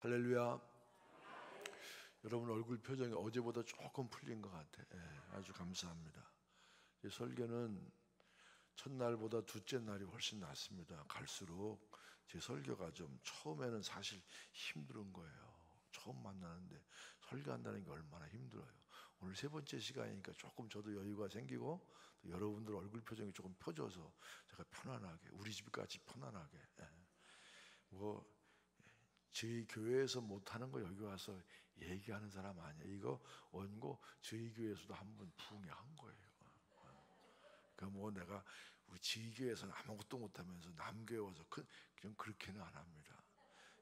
할렐루야. 여러분 얼굴 표정이 어제보다 조금 풀린 것 같아. 아주 감사합니다. 이 설교는 첫날보다 둘째 날이 훨씬 낫습니다. 갈수록 제 설교가 좀 처음에는 사실 힘든 거예요. 처음 만나는데 설교한다는 게 얼마나 힘들어요. 오늘 세 번째 시간이니까 조금 저도 여유가 생기고 또 여러분들 얼굴 표정이 조금 펴져서 제가 편안하게 우리 집까지 편안하게 저희 교회에서 못하는 거 여기 와서 얘기하는 사람 아니에요. 이거 원고 저희 교회에서도 한번 부흥한 거예요. 그러니까 내가 우리 저희 교회에서는 아무것도 못하면서 남교회 와서 그냥 그렇게는 안 합니다.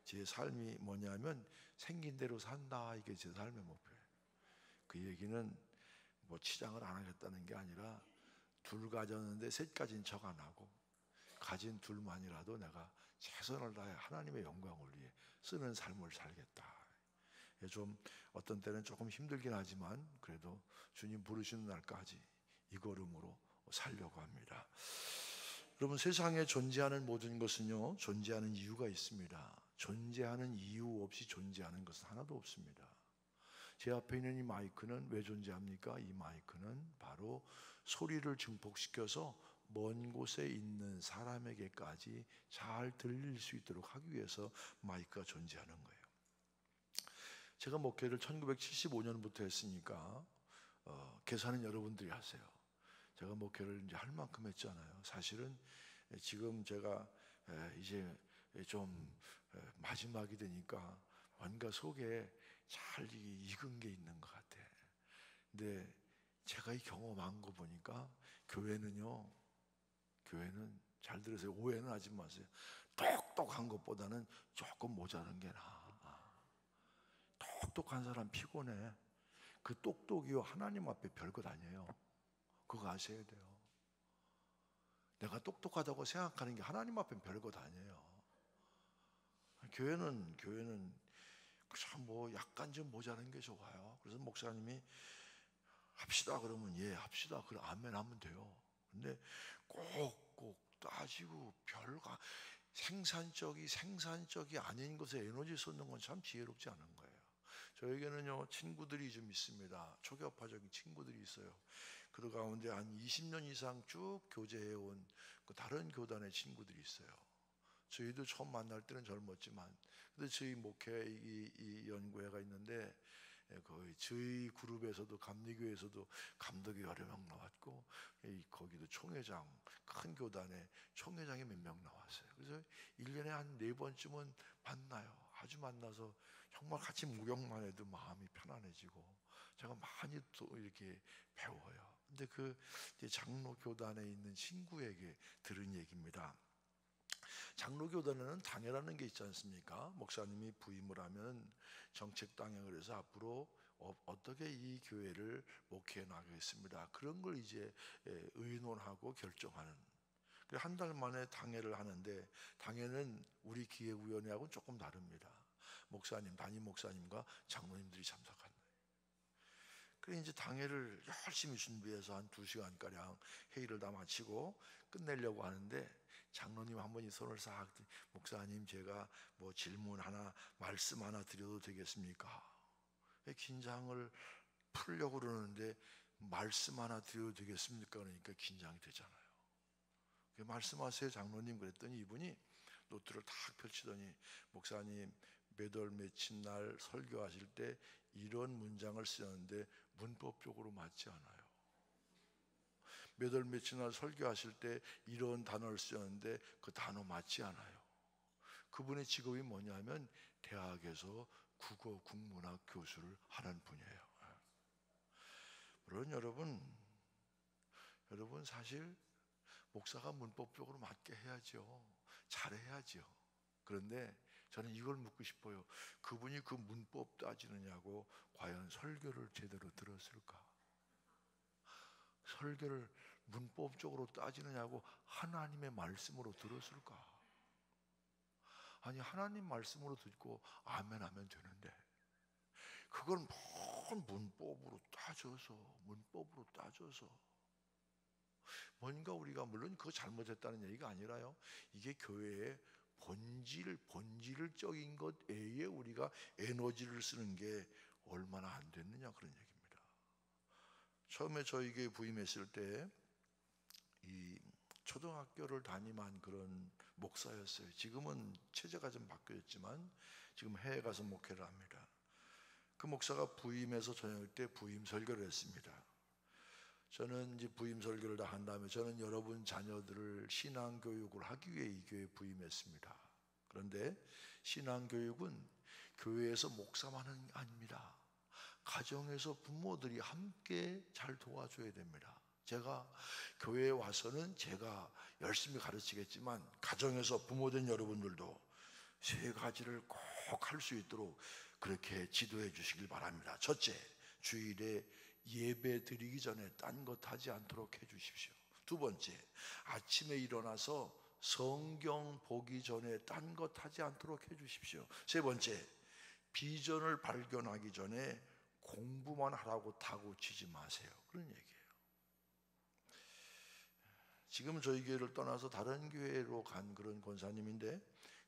제 삶이 뭐냐면 생긴 대로 산다, 이게 제 삶의 목표예요. 그 얘기는 치장을 안 하겠다는 게 아니라 둘 가졌는데 셋 가진 척 안 하고 가진 둘만이라도 내가 최선을 다해 하나님의 영광을 위해 쓰는 삶을 살겠다. 좀 어떤 때는 조금 힘들긴 하지만 그래도 주님 부르시는 날까지 이 걸음으로 살려고 합니다. 여러분, 세상에 존재하는 모든 것은요, 존재하는 이유가 있습니다. 존재하는 이유 없이 존재하는 것은 하나도 없습니다. 제 앞에 있는 이 마이크는 왜 존재합니까? 이 마이크는 바로 소리를 증폭시켜서 먼 곳에 있는 사람에게까지 잘 들릴 수 있도록 하기 위해서 마이크가 존재하는 거예요. 제가 목회를 1975년부터 했으니까 계산은 여러분들이 하세요. 제가 목회를 이제 할 만큼 했잖아요. 사실은 지금 제가 이제 좀 마지막이 되니까 뭔가 속에 잘 익은 게 있는 것 같아. 근데 제가 이 경험한 거 보니까 교회는 잘 들으세요. 오해는 하지 마세요. 똑똑한 것보다는 조금 모자란 게 나아. 똑똑한 사람 피곤해. 그 똑똑이요, 하나님 앞에 별것 아니에요. 그거 아셔야 돼요. 내가 똑똑하다고 생각하는 게 하나님 앞엔 별것 아니에요. 교회는 약간 좀 모자란 게 좋아요. 그래서 목사님이 합시다 그러면 예 합시다, 그럼 아멘 하면 돼요. 근데 꼭 따지고 생산적이 아닌 것에 에너지 쏟는 건 참 지혜롭지 않은 거예요. 저에게는요, 친구들이 좀 있습니다. 초교파적인 친구들이 있어요. 그 가운데 한 20년 이상 쭉 교제해온 다른 교단의 친구들이 있어요. 저희도 처음 만날 때는 젊었지만, 근데 저희 목회 이 연구회가 있는데 거의 저희 그룹에서도 감리교에서도 감독이 여러 명 나왔고, 거기도 총회장, 큰 교단에 총회장이 몇 명 나왔어요. 그래서 1년에 한 4번쯤은 만나요. 아주 만나서 정말 같이 목욕만 해도 마음이 편안해지고 제가 많이 또 이렇게 배워요. 근데 장로 교단에 있는 친구에게 들은 얘기입니다. 장로교단에는 당회라는 게 있지 않습니까? 목사님이 부임을 하면 정책 당회를 해서 앞으로 어떻게 이 교회를 목회해 나가겠습니다. 그런 걸 이제 의논하고 결정하는. 한 달 만에 당회를 하는데, 당회는 우리 기획위원회하고는 조금 다릅니다. 담임 목사님과 장로님들이 참석하는 거예요. 그래 이제 당회를 열심히 준비해서 한 2시간가량 회의를 다 마치고 끝내려고 하는데, 장로님 한 분이 손을 싹 들고, 목사님 제가 질문 하나, 말씀 하나 드려도 되겠습니까? 긴장을 풀려고 그러는데 말씀 하나 드려도 되겠습니까? 그러니까 긴장이 되잖아요. 말씀하세요 장로님 그랬더니 이분이 노트를 탁 펼치더니, 목사님 몇 월 며칠 날 설교하실 때 이런 문장을 쓰는데 문법적으로 맞지 않아요. 몇 월 며칠 날 설교하실 때 이런 단어를 쓰는데 그 단어 맞지 않아요. 그분의 직업이 뭐냐면 대학에서 국어 국문학 교수를 하는 분이에요. 물론 여러분 사실 목사가 문법적으로 맞게 해야죠. 잘해야죠. 그런데 저는 이걸 묻고 싶어요. 그분이 그 문법 따지느냐고 과연 설교를 제대로 들었을까? 설교를 문법적으로 따지느냐고 하나님의 말씀으로 들었을까? 아니, 하나님 말씀으로 듣고 아멘 하면 되는데 그걸 문법으로 따져서 뭔가 우리가, 물론 그거 잘못했다는 얘기가 아니라요, 이게 교회의 본질적인 것 외에 우리가 에너지를 쓰는 게 얼마나 안 됐느냐, 그런 얘기입니다. 처음에 저희 교회 부임했을 때 이 초등학교를 담임한 그런 목사였어요. 지금은 체제가 좀 바뀌었지만 지금 해외 가서 목회를 합니다. 그 목사가 부임해서 저녁 때 부임 설교를 했습니다. 저는 이제 부임 설교를 다 한 다음에 저는 여러분 자녀들을 신앙 교육을 하기 위해 이 교회에 부임했습니다. 그런데 신앙 교육은 교회에서 목사만 하는 게 아닙니다. 가정에서 부모들이 함께 잘 도와줘야 됩니다. 제가 교회에 와서는 제가 열심히 가르치겠지만 가정에서 부모된 여러분들도 세 가지를 꼭 할 수 있도록 그렇게 지도해 주시길 바랍니다. 첫째, 주일에 예배 드리기 전에 딴 것 하지 않도록 해 주십시오. 두 번째, 아침에 일어나서 성경 보기 전에 딴 것 하지 않도록 해 주십시오. 세 번째, 비전을 발견하기 전에 공부만 하라고 타고 치지 마세요. 그런 얘기예요. 지금 저희 교회를 떠나서 다른 교회로 간 그런 권사님인데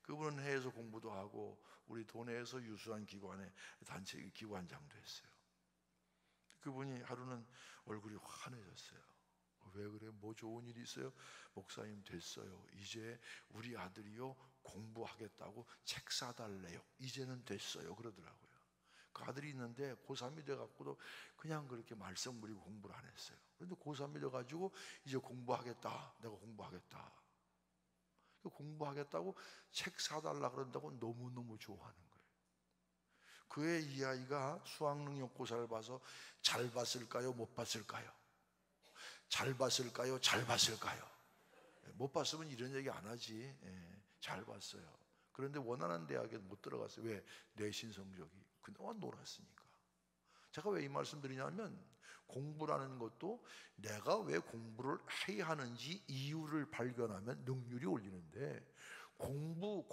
그분은 해외에서 공부도 하고 우리 도내에서 유수한 기관의 단체 기관장도 했어요. 그분이 하루는 얼굴이 환해졌어요. 왜 그래? 뭐 좋은 일이 있어요? 목사님 됐어요. 이제 우리 아들이요 공부하겠다고 책 사달래요. 이제는 됐어요. 그러더라고요. 그 아들이 있는데 고3이 돼갖고도 그냥 그렇게 말썽 부리고 공부를 안 했어요. 그런데 고3이 돼가지고 이제 공부하겠다. 내가 공부하겠다. 공부하겠다고 책 사달라 그런다고 너무너무 좋아하는 거예요. 그의 이 아이가 수학능력고사를 봐서 잘 봤을까요? 못 봤을까요? 잘 봤을까요? 잘 봤을까요? 못 봤으면 이런 얘기 안 하지. 잘 봤어요. 그런데 원하는 대학에 못 들어갔어요. 왜? 내신 성적이 그동안 놀았으니까. 제가 왜 이 말씀 드리냐면 공부라는 것도 내가 왜 공부를 해야 하는지 이유를 발견하면 능률이 올리는데 공부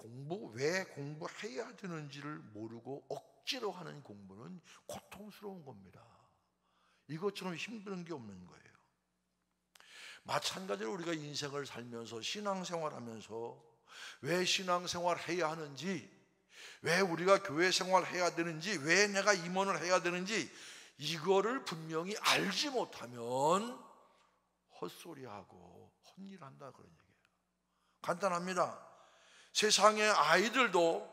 왜 공부해야 되는지를 모르고 억지로 하는 공부는 고통스러운 겁니다. 이것처럼 힘든 게 없는 거예요. 마찬가지로 우리가 인생을 살면서 신앙생활하면서 왜 신앙생활 해야 하는지, 왜 우리가 교회 생활 해야 되는지, 왜 내가 임원을 해야 되는지 이거를 분명히 알지 못하면 헛소리하고 헛일한다 그런 얘기예요. 간단합니다. 세상의 아이들도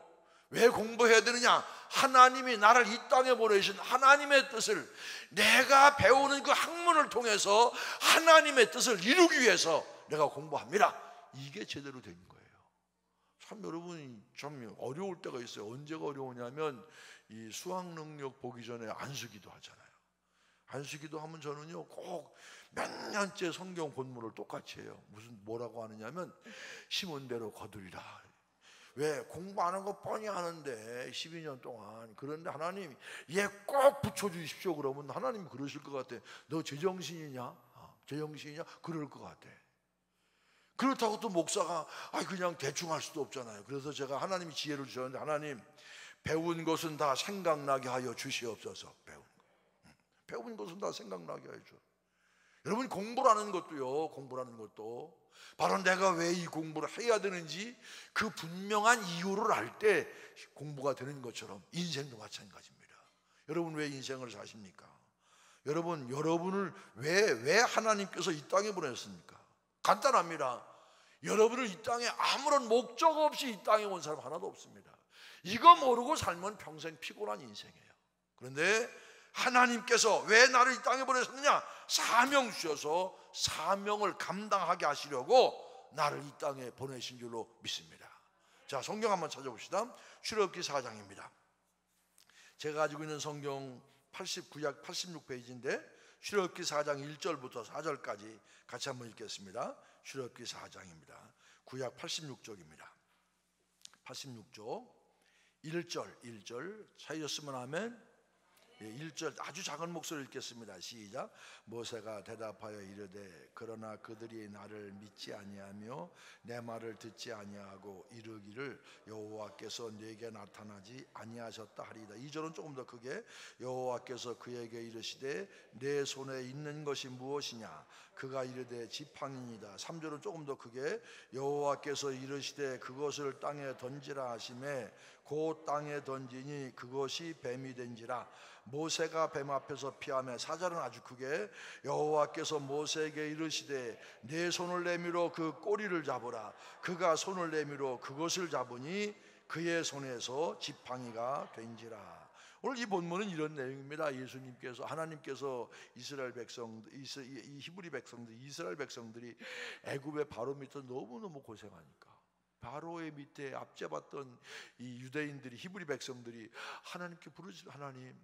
왜 공부해야 되느냐? 하나님이 나를 이 땅에 보내신 하나님의 뜻을 내가 배우는 그 학문을 통해서 하나님의 뜻을 이루기 위해서 내가 공부합니다. 이게 제대로 된 거예요. 참 여러분이 참 어려울 때가 있어요. 언제가 어려우냐면 이 수학 능력 보기 전에 안수기도 하잖아요. 안수기도 하면 저는요 꼭 몇 년째 성경 본문을 똑같이 해요. 뭐라고 하느냐면 심은 대로 거두리라. 왜? 공부 안 한 거 뻔히 아는데 12년 동안. 그런데 하나님 얘 꼭 붙여주십시오 그러면 하나님이 그러실 것 같아. 너 제정신이냐? 제정신이냐? 그럴 것 같아. 그렇다고 또 목사가 그냥 대충 할 수도 없잖아요. 그래서 제가 하나님이 지혜를 주셨는데 하나님 배운 것은 다 생각나게 하여 주시옵소서. 배운 것은 다 생각나게 하여 주. 여러분 공부라는 것도 바로 내가 왜 이 공부를 해야 되는지 그 분명한 이유를 알 때 공부가 되는 것처럼 인생도 마찬가지입니다. 여러분 왜 인생을 사십니까? 여러분을 왜 하나님께서 이 땅에 보냈습니까? 간단합니다. 여러분을 이 땅에 아무런 목적 없이 이 땅에 온 사람 하나도 없습니다. 이거 모르고 살면 평생 피곤한 인생이에요. 그런데 하나님께서 왜 나를 이 땅에 보내셨느냐? 사명 주셔서 사명을 감당하게 하시려고 나를 이 땅에 보내신 줄로 믿습니다. 자, 성경 한번 찾아봅시다. 출애굽기 4장입니다. 제가 가지고 있는 성경 89약 86페이지인데 출애굽기 4장 1절부터 4절까지 같이 한번 읽겠습니다. 출애굽기 4장입니다. 구약 86쪽입니다. 86쪽 1절 찾으셨으면 하면 1절 아주 작은 목소리를 읽겠습니다. 시작. 모세가 대답하여 이르되 그러나 그들이 나를 믿지 아니하며 내 말을 듣지 아니하고 이르기를 여호와께서 내게 나타나지 아니하셨다 하리이다. 2절은 조금 더 크게. 여호와께서 그에게 이르시되 내 손에 있는 것이 무엇이냐. 그가 이르되 지팡이니이다. 3절은 조금 더 크게. 여호와께서 이르시되 그것을 땅에 던지라 하시매 곧 땅에 던지니 그것이 뱀이 된지라. 모세가 뱀 앞에서 피하며. 4절은 아주 크게. 여호와께서 모세에게 이르시되 내 손을 내밀어 그 꼬리를 잡으라. 그가 손을 내밀어 그것을 잡으니 그의 손에서 지팡이가 된지라. 오늘 이 본문은 이런 내용입니다. 예수님께서, 하나님께서 이스라엘 백성들, 이 히브리 백성들, 이스라엘 백성들이 애굽의 바로 밑에 너무너무 고생하니까 바로의 밑에 압제받던 이 유대인들이, 히브리 백성들이 하나님께 부르짖, 하나님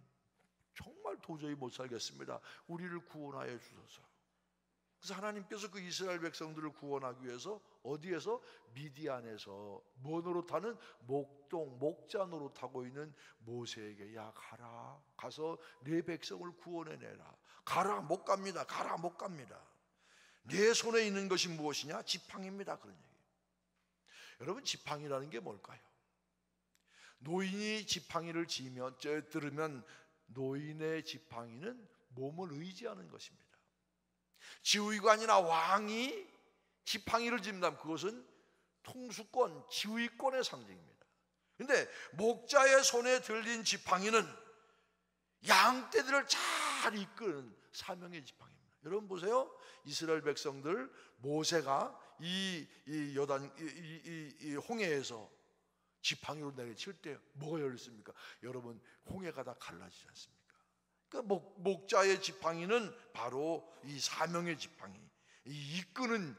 정말 도저히 못 살겠습니다. 우리를 구원하여 주소서. 그래서 하나님께서 그 이스라엘 백성들을 구원하기 위해서 어디에서? 미디안에서 뭐 노릇하는? 목자 노릇하고 있는 모세에게 야 가라, 가서 내 백성을 구원해내라. 가라, 못 갑니다. 가라, 못 갑니다. 내 손에 있는 것이 무엇이냐? 지팡이입니다. 그런 얘기. 여러분, 지팡이라는 게 뭘까요? 노인이 지팡이를 들으면 노인의 지팡이는 몸을 의지하는 것입니다. 지휘관이나 왕이 지팡이를 짚는다면 그것은 통수권, 지휘권의 상징입니다. 그런데 목자의 손에 들린 지팡이는 양떼들을 잘 이끄는 사명의 지팡이입니다. 여러분 보세요. 이스라엘 백성들, 모세가 이 홍해에서 지팡이로 내리칠 때 뭐가 열렸습니까? 여러분, 홍해가 다 갈라지지 않습니까? 그러니까 목자의 지팡이는 바로 이 사명의 지팡이, 이 이끄는,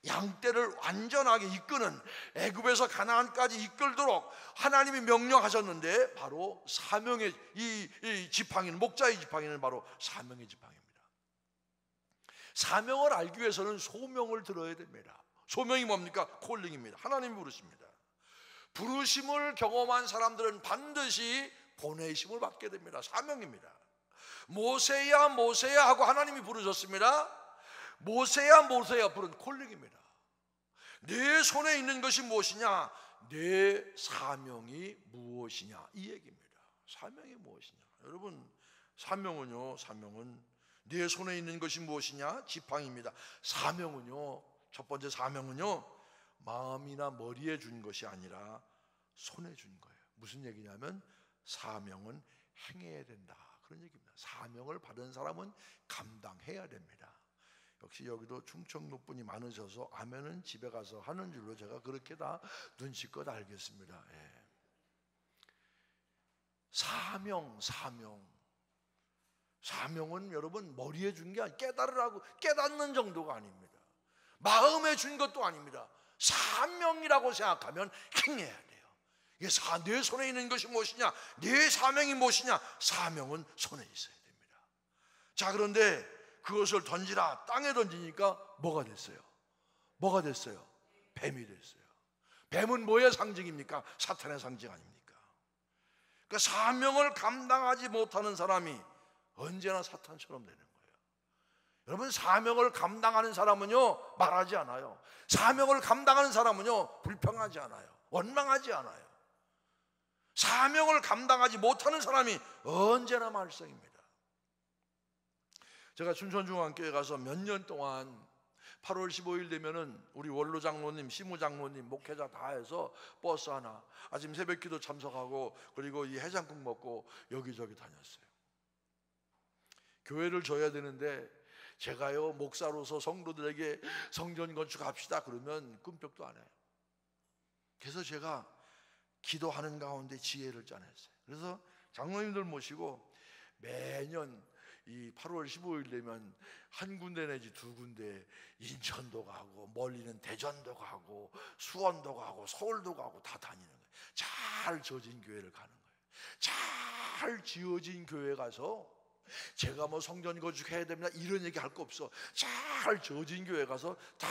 양떼를 완전하게 이끄는, 애굽에서 가나안까지 이끌도록 하나님이 명령하셨는데 바로 사명의 이 지팡이는, 목자의 지팡이는 바로 사명의 지팡이입니다. 사명을 알기 위해서는 소명을 들어야 됩니다. 소명이 뭡니까? 콜링입니다. 하나님이 부르십니다. 부르심을 경험한 사람들은 반드시 보내심을 받게 됩니다. 사명입니다. 모세야 모세야 하고 하나님이 부르셨습니다. 모세야 모세야 부른 콜링입니다. 내 손에 있는 것이 무엇이냐? 내 사명이 무엇이냐? 이 얘기입니다. 사명이 무엇이냐? 여러분, 사명은요, 사명은 내 손에 있는 것이 무엇이냐? 지팡이입니다. 사명은요, 첫 번째 사명은요, 마음이나 머리에 준 것이 아니라 손에 준 거예요. 무슨 얘기냐면 사명은 행해야 된다, 그런 얘기입니다. 사명을 받은 사람은 감당해야 됩니다. 역시 여기도 충청도 분이 많으셔서 아멘은 집에 가서 하는 줄로 제가 그렇게 다 눈치껏 알겠습니다. 예. 사명은 여러분 머리에 준 게 아니라 깨달으라고 깨닫는 정도가 아닙니다. 마음에 준 것도 아닙니다. 사명이라고 생각하면 행해야 돼요. 이게 내 손에 있는 것이 무엇이냐? 내 사명이 무엇이냐? 사명은 손에 있어야 됩니다. 자, 그런데 그것을 던지라, 땅에 던지니까 뭐가 됐어요? 뭐가 됐어요? 뱀이 됐어요. 뱀은 뭐의 상징입니까? 사탄의 상징 아닙니까? 그러니까 사명을 감당하지 못하는 사람이 언제나 사탄처럼 되는 거예요. 여러분, 사명을 감당하는 사람은요, 말하지 않아요. 사명을 감당하는 사람은요, 불평하지 않아요. 원망하지 않아요. 사명을 감당하지 못하는 사람이 언제나 말썽입니다. 제가 춘천중앙교회 가서 몇 년 동안 8월 15일 되면은 우리 원로 장로님, 시무 장로님, 목회자 다 해서 버스 하나, 아침 새벽기도 참석하고 그리고 이 해장국 먹고 여기저기 다녔어요. 교회를 져야 되는데 제가요, 목사로서 성도들에게 성전 건축합시다 그러면 꿈쩍도 안 해요. 그래서 제가 기도하는 가운데 지혜를 짜냈어요. 그래서 장로님들 모시고 매년 이 8월 15일 되면 한 군데 내지 두 군데, 인천도 가고 멀리는 대전도 가고 수원도 가고 서울도 가고 다 다니는 거예요. 잘 지어진 교회를 가는 거예요. 잘 지어진 교회 가서 제가 뭐 성전 건축해야 됩니다 이런 얘기 할 거 없어. 잘 지어진 교회 가서 다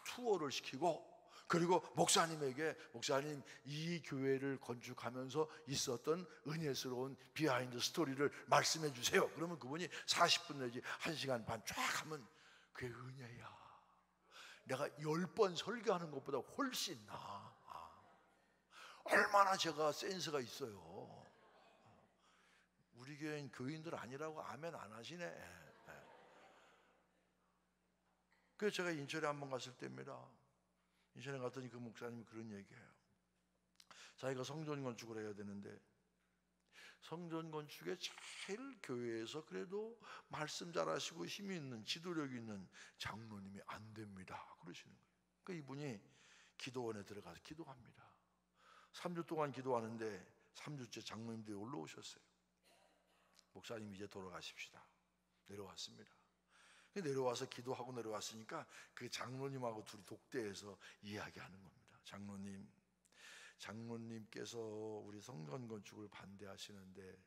투어를 시키고 그리고 목사님에게 목사님 이 교회를 건축하면서 있었던 은혜스러운 비하인드 스토리를 말씀해 주세요. 그러면 그분이 40분 내지 1시간 반 쫙 하면 그게 은혜야. 내가 10번 설교하는 것보다 훨씬 나아. 얼마나 제가 센스가 있어요. 우리 교회는 교인들 아니라고 아멘 안 하시네. 그래서 제가 인천에 한번 갔을 때입니다. 인천에 갔더니 그 목사님이 그런 얘기해요. 자기가 성전 건축을 해야 되는데 성전 건축에 제일 교회에서 그래도 말씀 잘하시고 힘이 있는 지도력 있는 장로님이 안 됩니다 그러시는 거예요. 그러니까 이분이 기도원에 들어가서 기도합니다. 3주 동안 기도하는데 3주째 장로님들이 올라오셨어요. 목사님 이제 돌아가십시다. 내려왔습니다. 내려와서 기도하고 내려왔으니까 그 장로님하고 둘이 독대해서 이야기하는 겁니다. 장로님께서 우리 성전 건축을 반대하시는데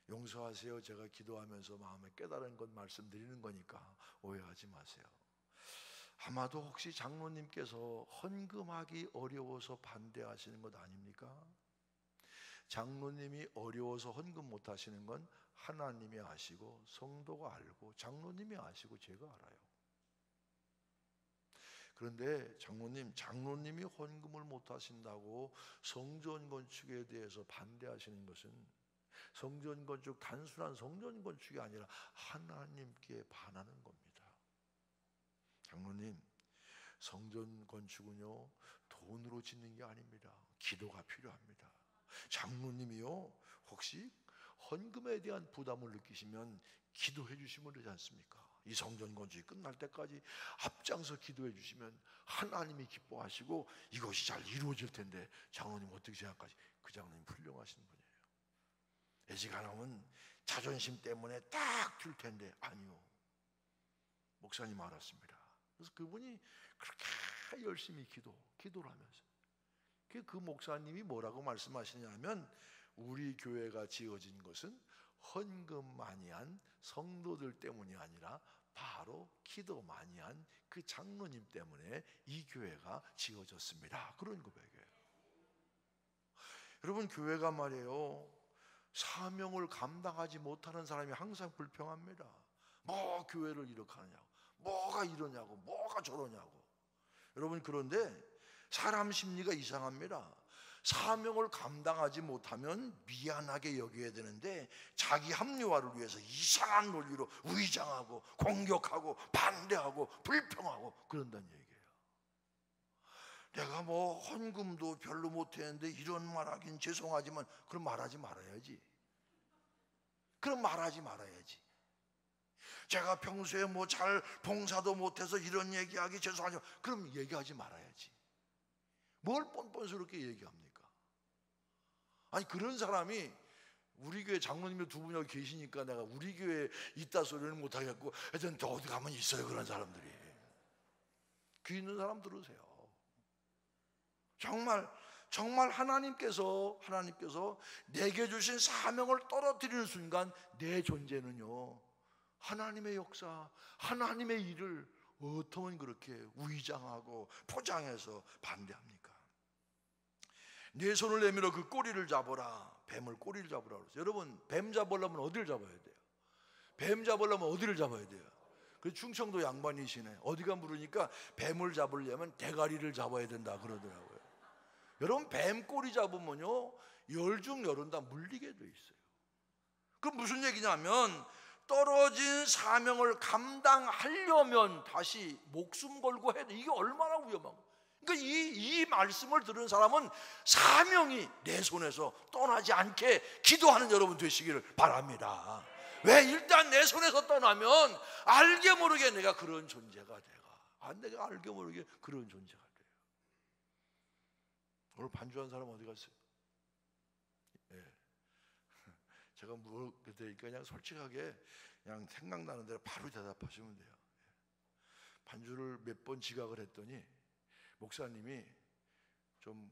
용서하세요. 제가 기도하면서 마음에 깨달은 것 말씀드리는 거니까 오해하지 마세요. 아마도 혹시 장로님께서 헌금하기 어려워서 반대하시는 것 아닙니까? 장로님이 어려워서 헌금 못 하시는 건 하나님이 아시고 성도가 알고 장로님이 아시고 제가 알아요. 그런데 장로님이 헌금을 못 하신다고 성전 건축에 대해서 반대하시는 것은 성전 건축, 단순한 성전 건축이 아니라 하나님께 반하는 겁니다. 장로님, 성전 건축은요 돈으로 짓는 게 아닙니다. 기도가 필요합니다. 장로님이요 혹시 헌금에 대한 부담을 느끼시면 기도해 주시면 되지 않습니까? 이 성전 건축이 끝날 때까지 앞장서 기도해 주시면 하나님이 기뻐하시고 이것이 잘 이루어질 텐데 장로님 어떻게 생각하시? 그 장로님 훌륭하신 분이에요. 애지간하면 자존심 때문에 딱 줄 텐데 아니요. 목사님 알았습니다. 그래서 그분이 그렇게 열심히 기도를 하면서 그 목사님이 뭐라고 말씀하시냐면 우리 교회가 지어진 것은 헌금 많이 한 성도들 때문이 아니라 바로 기도 많이 한 그 장로님 때문에 이 교회가 지어졌습니다. 그런 고백이에요. 여러분 교회가 말이에요 사명을 감당하지 못하는 사람이 항상 불평합니다. 뭐 교회를 이렇게 하냐고 뭐가 이러냐고 뭐가 저러냐고. 여러분 그런데 사람 심리가 이상합니다. 사명을 감당하지 못하면 미안하게 여겨야 되는데 자기 합리화를 위해서 이상한 논리로 위장하고 공격하고 반대하고 불평하고 그런다는 얘기예요. 내가 뭐 헌금도 별로 못했는데 이런 말하긴 죄송하지만 그럼 말하지 말아야지. 제가 평소에 뭐 잘 봉사도 못해서 이런 얘기하기 죄송하지만 그럼 얘기하지 말아야지. 뭘 뻔뻔스럽게 얘기합니까? 아니 그런 사람이 우리 교회 장로님이 두 분이 여기 계시니까 내가 우리 교회에 있다 소리는 못하겠고 하여튼 또 어디 가면 있어요 그런 사람들이. 귀 있는 사람 들으세요. 정말 하나님께서 내게 주신 사명을 떨어뜨리는 순간 내 존재는요 하나님의 역사, 하나님의 일을 어떻게 그렇게 위장하고 포장해서 반대합니까? 네 손을 내밀어 그 꼬리를 잡아라. 뱀을 꼬리를 잡으라 그랬어요. 여러분 뱀 잡으려면 어디를 잡아야 돼요? 뱀 잡으려면 어디를 잡아야 돼요? 그 충청도 양반이시네. 어디가 물으니까 뱀을 잡으려면 대가리를 잡아야 된다 그러더라고요. 여러분 뱀 꼬리 잡으면요 열중 다 물리게 돼 있어요. 그럼 무슨 얘기냐면 떨어진 사명을 감당하려면 다시 목숨 걸고 해야 돼. 이게 얼마나 위험한 거예요. 그러니까 이 말씀을 들은 사람은 사명이 내 손에서 떠나지 않게 기도하는 여러분 되시기를 바랍니다. 왜? 일단 내 손에서 떠나면 알게 모르게 내가 그런 존재가 돼가. 내가 알게 모르게 그런 존재가 돼요. 오늘 반주한 사람 어디 갔어요? 예. 제가 물어볼 테니까 그냥 솔직하게 그냥 생각나는 대로 바로 대답하시면 돼요. 반주를 몇 번 지각을 했더니 목사님이 좀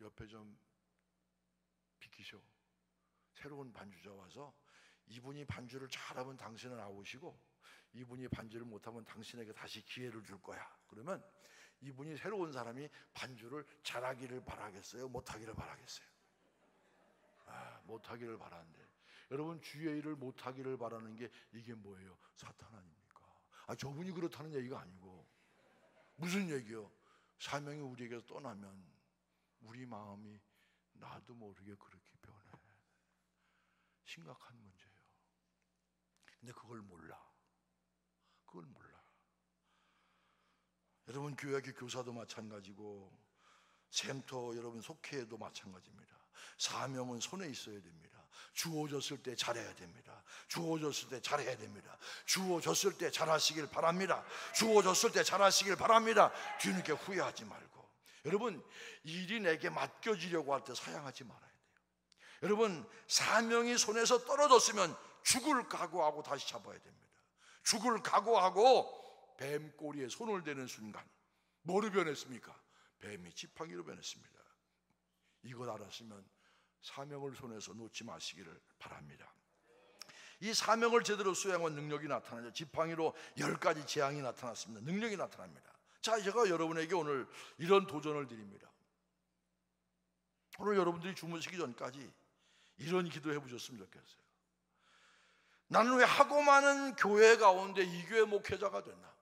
옆에 좀 비키셔. 새로운 반주자 와서 이분이 반주를 잘하면 당신은 아웃이고 이분이 반주를 못하면 당신에게 다시 기회를 줄 거야. 그러면 이분이 새로운 사람이 반주를 잘하기를 바라겠어요? 못하기를 바라겠어요? 못하기를 바라는데, 여러분 주의 일을 못하기를 바라는 게 이게 뭐예요? 사탄 아닙니까? 저분이 그렇다는 얘기가 아니고 무슨 얘기요? 사명이 우리에게서 떠나면 우리 마음이 나도 모르게 그렇게 변해. 심각한 문제예요. 근데 그걸 몰라. 여러분 교회학교 교사도 마찬가지고 센터 여러분 속회도 마찬가지입니다. 사명은 손에 있어야 됩니다. 주어졌을 때 잘해야 됩니다. 주어졌을 때 잘해야 됩니다. 주어졌을 때 잘하시길 바랍니다. 주어졌을 때 잘하시길 바랍니다. 뒤늦게 후회하지 말고. 여러분 일이 내게 맡겨지려고 할 때 사양하지 말아야 돼요. 여러분 사명이 손에서 떨어졌으면 죽을 각오하고 다시 잡아야 됩니다. 죽을 각오하고 뱀 꼬리에 손을 대는 순간 뭐로 변했습니까? 뱀이 지팡이로 변했습니다. 이걸 알았으면 사명을 손에서 놓지 마시기를 바랍니다. 이 사명을 제대로 수행한 능력이 나타나죠. 지팡이로 10가지 재앙이 나타났습니다. 능력이 나타납니다. 자, 제가 여러분에게 오늘 이런 도전을 드립니다. 오늘 여러분들이 주무시기 전까지 이런 기도해 보셨으면 좋겠어요. 나는 왜 하고 많은 교회 가운데 이 교회 목회자가 됐나?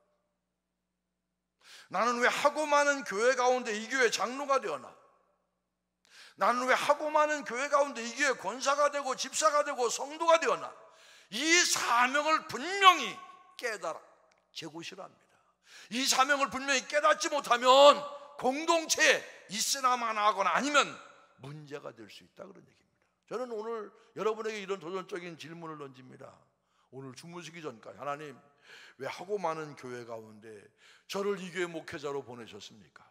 나는 왜 하고 많은 교회 가운데 이 교회 장로가 되었나? 나는 왜 하고 많은 교회 가운데 이 교회 권사가 되고 집사가 되고 성도가 되었나? 이 사명을 분명히 깨달아 제 곳이랍니다. 이 사명을 분명히 깨닫지 못하면 공동체에 있으나마나 하거나 아니면 문제가 될 수 있다, 그런 얘기입니다. 저는 오늘 여러분에게 이런 도전적인 질문을 던집니다. 오늘 주무시기 전까지 하나님 왜 하고 많은 교회 가운데 저를 이 교회 목회자로 보내셨습니까?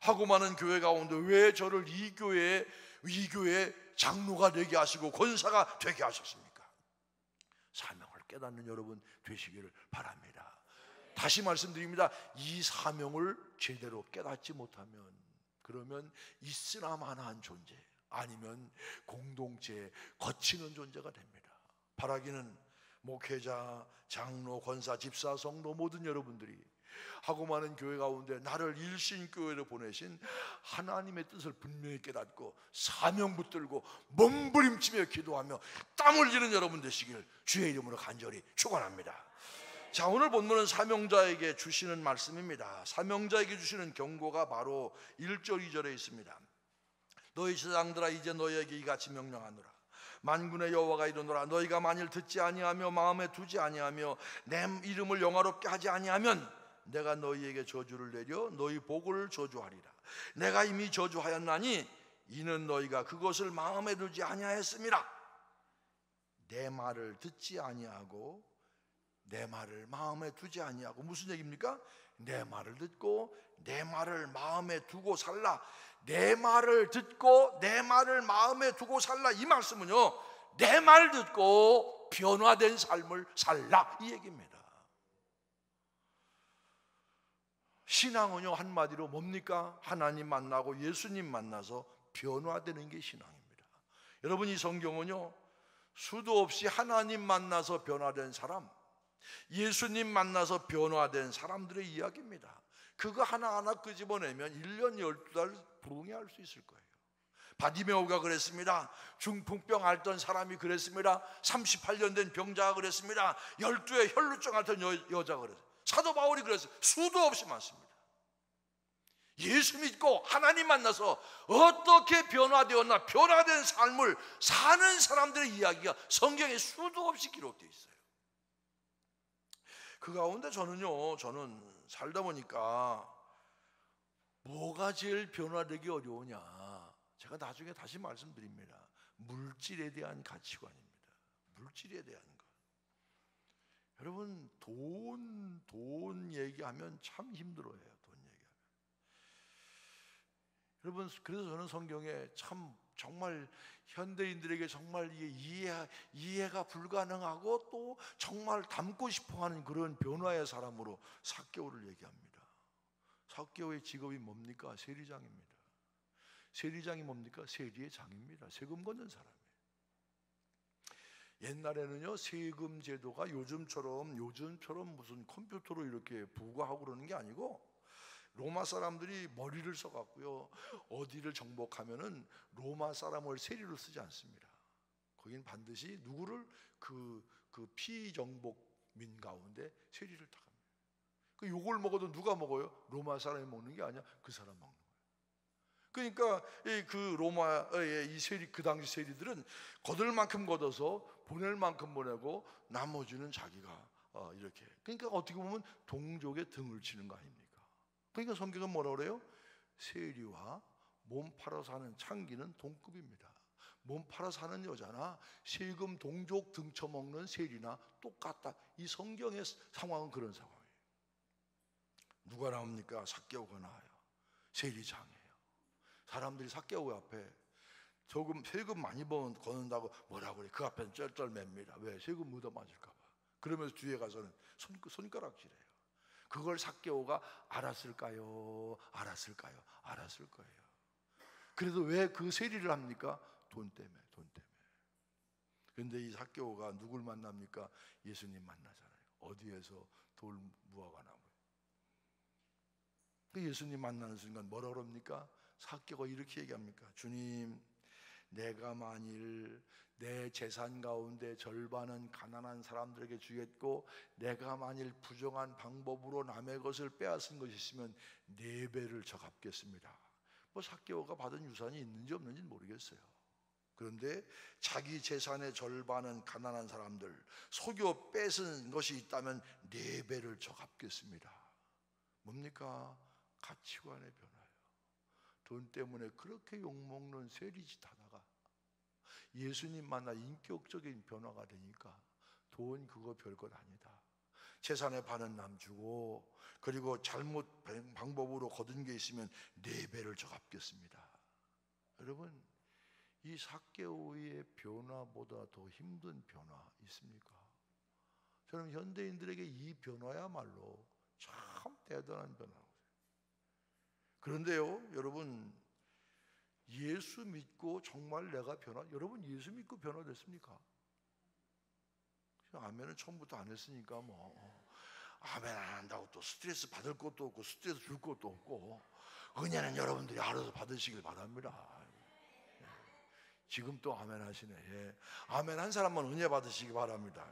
하고 많은 교회 가운데 왜 저를 이 교회의 장로가 되게 하시고 권사가 되게 하셨습니까? 사명을 깨닫는 여러분 되시기를 바랍니다. 다시 말씀드립니다. 이 사명을 제대로 깨닫지 못하면 그러면 있으나마나한 존재 아니면 공동체에 거치는 존재가 됩니다. 바라기는 목회자, 장로, 권사, 집사, 성도 모든 여러분들이 하고 많은 교회 가운데 나를 일신교회로 보내신 하나님의 뜻을 분명히 깨닫고 사명 붙들고 몸부림치며 기도하며 땀 흘리는 여러분 되시길 주의 이름으로 간절히 축원합니다. 자, 오늘 본문은 사명자에게 주시는 말씀입니다. 사명자에게 주시는 경고가 바로 1절 2절에 있습니다. 너희 제사장들아 이제 너희에게 이같이 명령하노라. 만군의 여호와가 이르노라. 너희가 만일 듣지 아니하며 마음에 두지 아니하며 내 이름을 영화롭게 하지 아니하면 내가 너희에게 저주를 내려 너희 복을 저주하리라. 내가 이미 저주하였나니 이는 너희가 그것을 마음에 두지 아니하였음이라. 내 말을 듣지 아니하고 내 말을 마음에 두지 아니하고 무슨 얘기입니까? 내 말을 듣고 내 말을 마음에 두고 살라. 내 말을 듣고 내 말을 마음에 두고 살라. 이 말씀은요, 내 말 듣고 변화된 삶을 살라, 이 얘기입니다. 신앙은요 한마디로 뭡니까? 하나님 만나고 예수님 만나서 변화되는 게 신앙입니다. 여러분 이 성경은요 수도 없이 하나님 만나서 변화된 사람, 예수님 만나서 변화된 사람들의 이야기입니다. 그거 하나하나 끄집어내면 1년 12달 부흥해 할 수 있을 거예요. 바디메오가 그랬습니다. 중풍병 앓던 사람이 그랬습니다. 38년 된 병자가 그랬습니다. 12의 혈루증 앓던 여자가 그랬어요. 사도 바울이 그랬어요. 수도 없이 많습니다. 예수 믿고 하나님 만나서 어떻게 변화되었나, 변화된 삶을 사는 사람들의 이야기가 성경에 수도 없이 기록되어 있어요. 그 가운데 저는 살다 보니까 뭐가 제일 변화되기 어려우냐, 제가 나중에 다시 말씀드립니다. 물질에 대한 가치관입니다. 물질에 대한 것. 여러분 돈 얘기하면 참 힘들어해요. 돈 얘기하면. 여러분 그래서 저는 성경에 참 정말 현대인들에게 정말 이해가 불가능하고 또 정말 닮고 싶어하는 그런 변화의 사람으로 삭개오를 얘기합니다. 삭개오의 직업이 뭡니까? 세리장입니다. 세리장이 뭡니까? 세리의 장입니다. 세금 걷는 사람이에요. 옛날에는요 세금 제도가 요즘처럼 무슨 컴퓨터로 이렇게 부과하고 그러는 게 아니고 로마 사람들이 머리를 써갖고요, 어디를 정복하면은 로마 사람을 세리로 쓰지 않습니다. 거긴 반드시 누구를 그 피정복민 가운데 세리를 딱 합니다. 그 욕을 먹어도 누가 먹어요? 로마 사람이 먹는 게 아니야. 그 사람 먹는 거예요. 그러니까 그 로마의 이 세리, 그 당시 세리들은 거둘 만큼 걷어서 보낼 만큼 보내고 나머지는 자기가 이렇게. 그러니까 어떻게 보면 동족의 등을 치는 거 아닙니까? 그러니까 성경은 뭐라 그래요? 세리와 몸 팔아 사는 창기는 동급입니다. 몸 팔아 사는 여자나 세금 동족 등쳐먹는 세리나 똑같다. 이 성경의 상황은 그런 상황이에요. 누가 나옵니까? 삭개오가 나와요. 세리장이에요. 사람들이 삭개오 앞에 조금 세금 많이 거는다고 뭐라고 그래? 그 앞에는 쩔쩔맵니다. 왜? 세금 묻어 맞을까 봐. 그러면서 뒤에 가서는 손가락질해요. 그걸 삭개오가 알았을까요? 알았을까요? 알았을 거예요. 그래도 왜 그 세리를 합니까? 돈 때문에, 돈 때문에. 그런데 이 삭개오가 누굴 만납니까? 예수님 만나잖아요. 어디에서 돌 무화과 나무에. 그 예수님 만나는 순간 뭐라 그럽니까? 삭개오가 이렇게 얘기합니까? 주님, 내가 만일 내 재산 가운데 절반은 가난한 사람들에게 주겠고 내가 만일 부정한 방법으로 남의 것을 빼앗은 것이 있으면 4배를 저 갚겠습니다. 뭐 삭개오가 받은 유산이 있는지 없는지 모르겠어요. 그런데 자기 재산의 절반은 가난한 사람들, 속여 뺏은 것이 있다면 4배를 저 갚겠습니다. 뭡니까? 가치관의 변화예요. 돈 때문에 그렇게 욕먹는 세리짓 하다가 예수님 만나 인격적인 변화가 되니까 돈 그거 별것 아니다. 재산의 반은 남 주고, 그리고 잘못 방법으로 거둔 게 있으면 4배를 저 갚겠습니다. 여러분, 이 삭개오의 변화보다 더 힘든 변화 있습니까? 저는 현대인들에게 이 변화야말로 참 대단한 변화라고. 그런데요, 여러분, 예수 믿고 정말 내가 여러분 예수 믿고 변화됐습니까? 아멘은 처음부터 안 했으니까 뭐 아멘 안 한다고 또 스트레스 받을 것도 없고 스트레스 줄 것도 없고, 은혜는 여러분들이 알아서 받으시길 바랍니다. 지금 또 아멘 하시네. 예. 아멘 한 사람만 은혜 받으시기 바랍니다.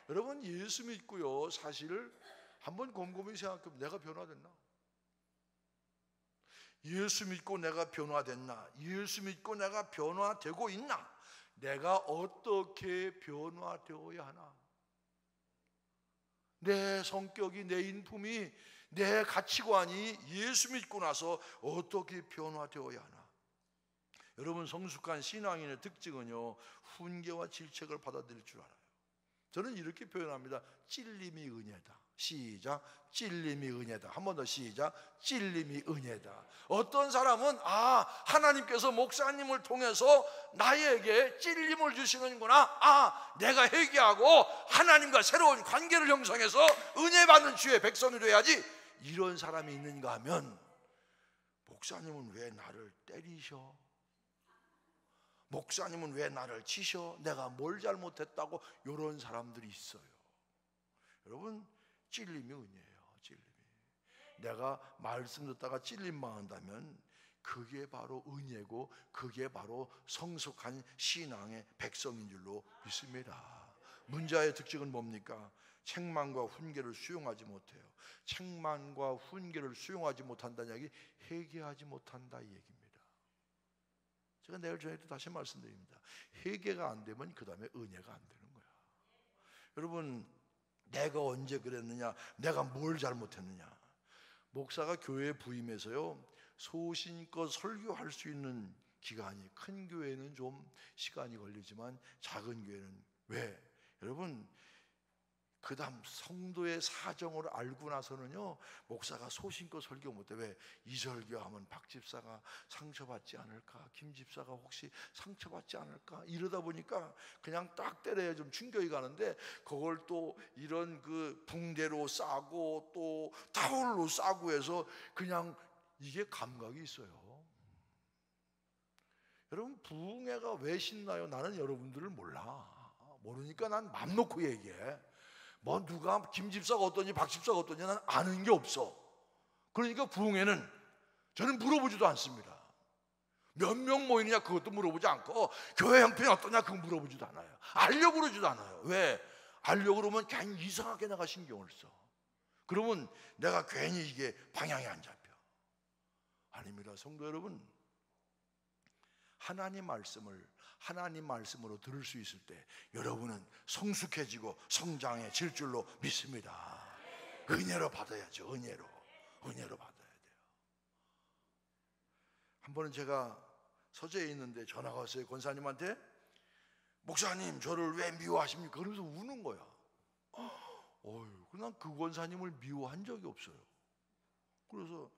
여러분 예수 믿고요, 사실 한번 곰곰이 생각해보면 내가 변화됐나? 예수 믿고 내가 변화됐나? 예수 믿고 내가 변화되고 있나? 내가 어떻게 변화되어야 하나? 내 성격이, 내 인품이, 내 가치관이 예수 믿고 나서 어떻게 변화되어야 하나? 여러분, 성숙한 신앙인의 특징은요, 훈계와 질책을 받아들일 줄 알아요. 저는 이렇게 표현합니다. 찔림이 은혜다. 시작. 찔림이 은혜다. 한 번 더 시작. 찔림이 은혜다. 어떤 사람은 하나님께서 목사님을 통해서 나에게 찔림을 주시는구나. 내가 회개하고 하나님과 새로운 관계를 형성해서 은혜 받는 주의 백성이 돼야지, 이런 사람이 있는가 하면, 목사님은 왜 나를 때리셔? 목사님은 왜 나를 치셔? 내가 뭘 잘못했다고? 이런 사람들이 있어요. 여러분, 찔림이 은혜예요. 찔림이. 내가 말씀 듣다가 찔림만 한다면 그게 바로 은혜고, 그게 바로 성숙한 신앙의 백성인 줄로 믿습니다. 문자의 특징은 뭡니까? 책망과 훈계를 수용하지 못해요. 책망과 훈계를 수용하지 못한다는 얘기, 회개하지 못한다 이 얘기입니다. 제가 내일 저녁에 다시 말씀드립니다. 회개가 안 되면 그 다음에 은혜가 안 되는 거야. 여러분, 내가 언제 그랬느냐? 내가 뭘 잘못했느냐? 목사가 교회에 부임해서요, 소신껏 설교할 수 있는 기간이, 큰 교회는 좀 시간이 걸리지만 작은 교회는 왜? 여러분, 그 다음 성도의 사정을 알고 나서는요, 목사가 소신껏 설교 못해. 왜? 이 설교하면 박 집사가 상처받지 않을까? 김 집사가 혹시 상처받지 않을까? 이러다 보니까 그냥 딱 때려야 좀 충격이 가는데, 그걸 또 이런 그 붕대로 싸고 또 타올로 싸고 해서 그냥 이게 감각이 있어요. 여러분, 부흥회가 왜 신나요? 나는 여러분들을 몰라. 모르니까 난 맘 놓고 얘기해. 뭐 누가 김 집사가 어떠니 박 집사가 어떠니 난 아는 게 없어. 그러니까 부흥회는 저는 물어보지도 않습니다. 몇 명 모이느냐 그것도 물어보지 않고 교회 형편이 어떠냐 그거 물어보지도 않아요. 알려고 그러지도 않아요. 왜? 알려고 그러면 괜히 이상하게 내가 신경을 써. 그러면 내가 괜히 이게 방향이 안 잡혀. 아닙니다. 성도 여러분, 하나님 말씀으로 들을 수 있을 때 여러분은 성숙해지고 성장해질 줄로 믿습니다. 은혜로 받아야죠. 은혜로 받아야 돼요. 한 번은 제가 서재에 있는데 전화가 왔어요. 권사님한테. 목사님, 저를 왜 미워하십니까? 그러면서 우는 거야. 난 그 권사님을 미워한 적이 없어요. 그래서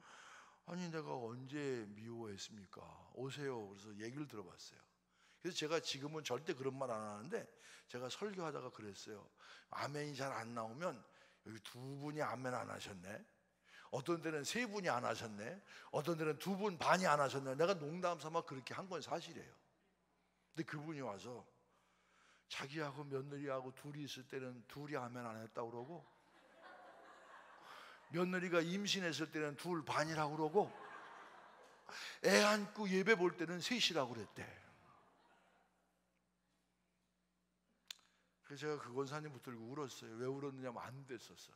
아니 내가 언제 미워했습니까? 오세요. 그래서 얘기를 들어봤어요. 그래서 제가 지금은 절대 그런 말 안 하는데 제가 설교하다가 그랬어요. 아멘이 잘 안 나오면 여기 두 분이 아멘 안 하셨네, 어떤 데는 세 분이 안 하셨네, 어떤 데는 두 분 반이 안 하셨네. 내가 농담 삼아 그렇게 한 건 사실이에요. 근데 그분이 와서 자기하고 며느리하고 둘이 있을 때는 둘이 아멘 안 했다고 그러고, 며느리가 임신했을 때는 둘 반이라고 그러고, 애 안고 예배 볼 때는 셋이라고 그랬대. 그래서 제가 그 권사님 붙들고 울었어요. 왜 울었느냐면 안 됐었어.